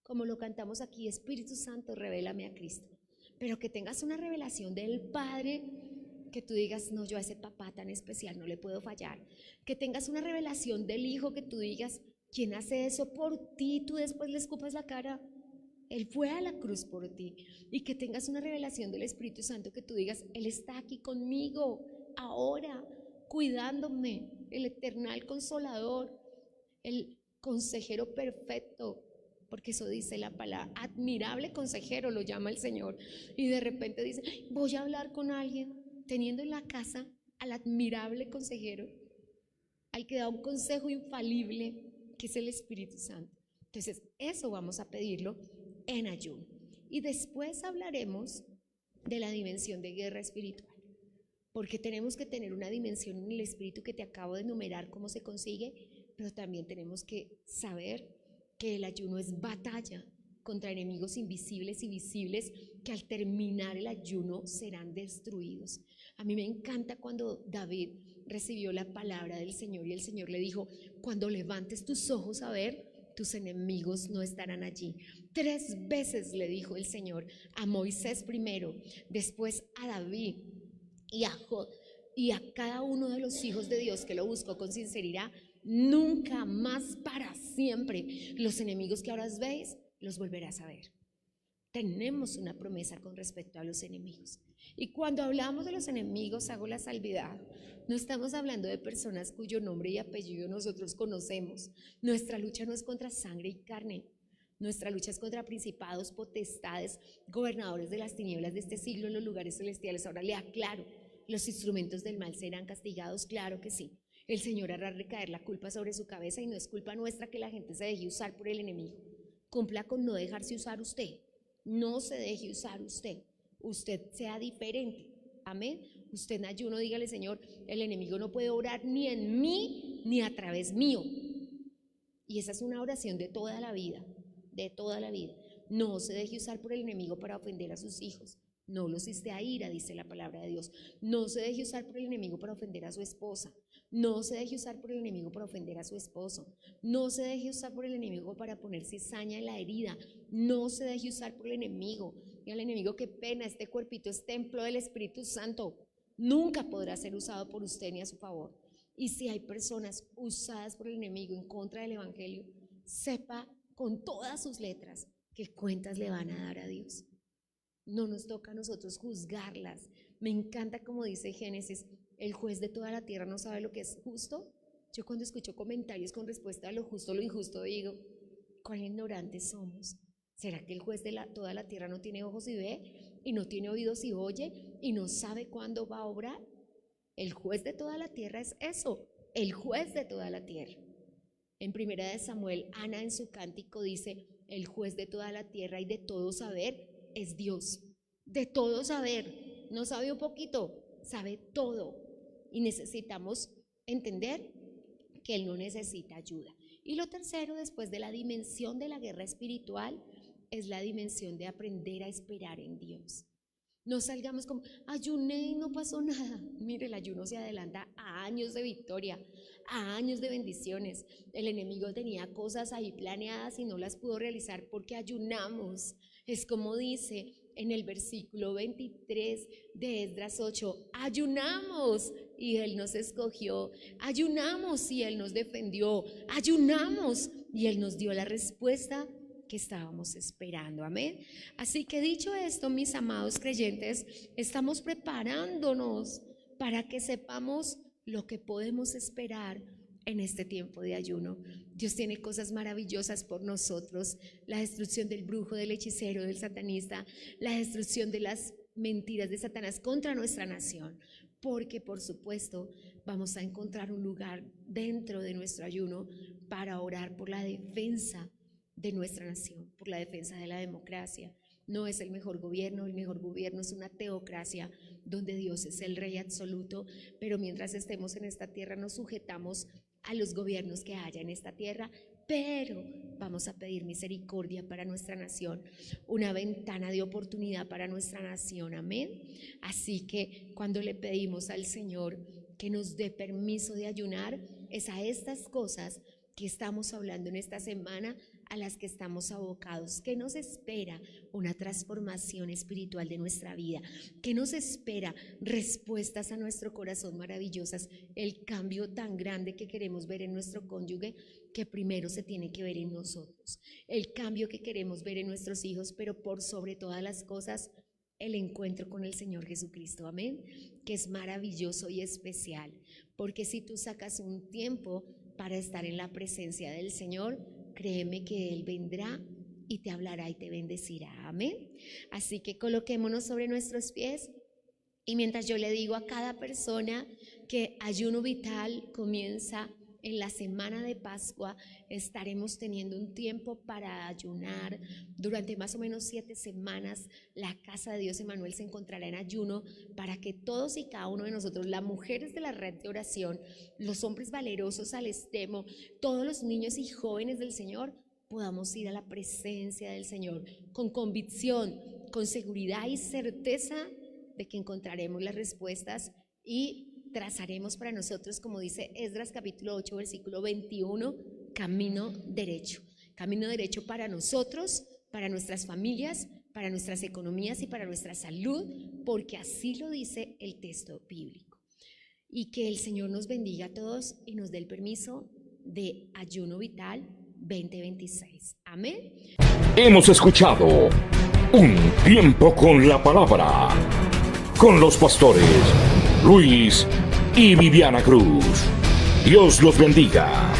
Como lo cantamos aquí: Espíritu Santo, revélame a Cristo. Pero que tengas una revelación del Padre, que tú digas: no, yo a ese papá tan especial no le puedo fallar. Que tengas una revelación del Hijo, que tú digas: ¿quién hace eso por ti? Tú después le escupas la cara. Él fue a la cruz por ti. Y que tengas una revelación del Espíritu Santo, que tú digas: Él está aquí conmigo ahora, cuidándome, el eternal consolador, el consejero perfecto, porque eso dice la palabra, admirable consejero lo llama el Señor. Y de repente dice: voy a hablar con alguien, teniendo en la casa al admirable consejero, al que da un consejo infalible, que es el Espíritu Santo. Entonces eso vamos a pedirlo en ayuno. Y después hablaremos de la dimensión de guerra espiritual, porque tenemos que tener una dimensión en el espíritu que te acabo de enumerar cómo se consigue, pero también tenemos que saber que el ayuno es batalla contra enemigos invisibles y visibles, que al terminar el ayuno serán destruidos. A mí me encanta cuando David recibió la palabra del Señor y el Señor le dijo: cuando levantes tus ojos a ver, tus enemigos no estarán allí. 3 veces le dijo el Señor a Moisés primero, después a David y a cada uno de los hijos de Dios que lo buscó con sinceridad: nunca más, para siempre, los enemigos que ahora veis los volverás a ver. Tenemos una promesa con respecto a los enemigos. Y cuando hablamos de los enemigos, hago la salvedad: no estamos hablando de personas cuyo nombre y apellido nosotros conocemos. Nuestra lucha no es contra sangre y carne. Nuestra lucha es contra principados, potestades, gobernadores de las tinieblas de este siglo en los lugares celestiales. Ahora le aclaro: ¿los instrumentos del mal serán castigados? Claro que sí. El Señor hará recaer la culpa sobre su cabeza, y no es culpa nuestra que la gente se deje usar por el enemigo. Cumpla con no dejarse usar usted. No se deje usar usted. Usted sea diferente. Amén. Usted en ayuno dígale: Señor, el enemigo no puede obrar ni en mí ni a través mío. Y esa es una oración de toda la vida, de toda la vida. No se deje usar por el enemigo para ofender a sus hijos. No los histe a ira, dice la palabra de Dios. No se deje usar por el enemigo para ofender a su esposa. No se deje usar por el enemigo para ofender a su esposo. No se deje usar por el enemigo para poner cizaña en la herida. No se deje usar por el enemigo. Y al enemigo: qué pena, este cuerpito es templo del Espíritu Santo. Nunca podrá ser usado por usted ni a su favor. Y si hay personas usadas por el enemigo en contra del evangelio, sepa con todas sus letras que cuentas le van a dar a Dios. No nos toca a nosotros juzgarlas. Me encanta como dice Génesis: el juez de toda la tierra no sabe lo que es justo. Yo cuando escucho comentarios con respuesta a lo justo o lo injusto, digo: cuán ignorantes somos. ¿Será que el juez de toda la tierra no tiene ojos y ve, y no tiene oídos y oye, y no sabe cuándo va a obrar? El juez de toda la tierra es eso, el juez de toda la tierra. En 1 de Samuel, Ana en su cántico dice: el juez de toda la tierra y de todo saber es Dios. De todo saber, no sabe un poquito, sabe todo. Y necesitamos entender que Él no necesita ayuda. Y lo tercero, después de la dimensión de la guerra espiritual, es la dimensión de aprender a esperar en Dios. No salgamos como: ayuné y no pasó nada. Mire, el ayuno se adelanta a años de victoria, a años de bendiciones. El enemigo tenía cosas ahí planeadas y no las pudo realizar porque ayunamos. Es como dice en el versículo 23 de Esdras 8: ayunamos y Él nos escogió, ayunamos y Él nos defendió, ayunamos y Él nos dio la respuesta que estábamos esperando. Amén. Así que dicho esto, mis amados creyentes, estamos preparándonos para que sepamos lo que podemos esperar en este tiempo de ayuno. Dios tiene cosas maravillosas por nosotros: la destrucción del brujo, del hechicero, del satanista, la destrucción de las mentiras de Satanás contra nuestra nación. porque por supuesto vamos a encontrar un lugar dentro de nuestro ayuno para orar por la defensa de nuestra nación, por la defensa de la democracia. No es el mejor gobierno es una teocracia donde Dios es el rey absoluto, pero mientras estemos en esta tierra nos sujetamos a los gobiernos que haya en esta tierra, pero vamos a pedir misericordia para nuestra nación, una ventana de oportunidad para nuestra nación, amén. Así que cuando le pedimos al Señor que nos dé permiso de ayunar, es a estas cosas que estamos hablando en esta semana a las que estamos abocados. ¿Qué nos espera? Una transformación espiritual de nuestra vida. ¿Qué nos espera? Respuestas a nuestro corazón maravillosas. El cambio tan grande que queremos ver en nuestro cónyuge, que primero se tiene que ver en nosotros. El cambio que queremos ver en nuestros hijos, pero por sobre todas las cosas, el encuentro con el Señor Jesucristo, amén, que es maravilloso y especial, porque si tú sacas un tiempo para estar en la presencia del Señor, créeme que Él vendrá y te hablará y te bendecirá, amén. Así que coloquémonos sobre nuestros pies y mientras yo le digo a cada persona que ayuno vital comienza en la semana de Pascua, estaremos teniendo un tiempo para ayunar durante más o menos 7 semanas. La casa de Dios Emanuel se encontrará en ayuno para que todos y cada uno de nosotros, las mujeres de la red de oración, los hombres valerosos al extremo, todos los niños y jóvenes del Señor, podamos ir a la presencia del Señor con convicción, con seguridad y certeza de que encontraremos las respuestas y trazaremos para nosotros, como dice Esdras capítulo 8 versículo 21, camino derecho para nosotros, para nuestras familias, para nuestras economías y para nuestra salud, porque así lo dice el texto bíblico. Y que el Señor nos bendiga a todos y nos dé el permiso de Ayuno Vital 2026. Amén. Hemos escuchado Un Tiempo con la Palabra, con los pastores Luis y Viviana Cruz. Dios los bendiga.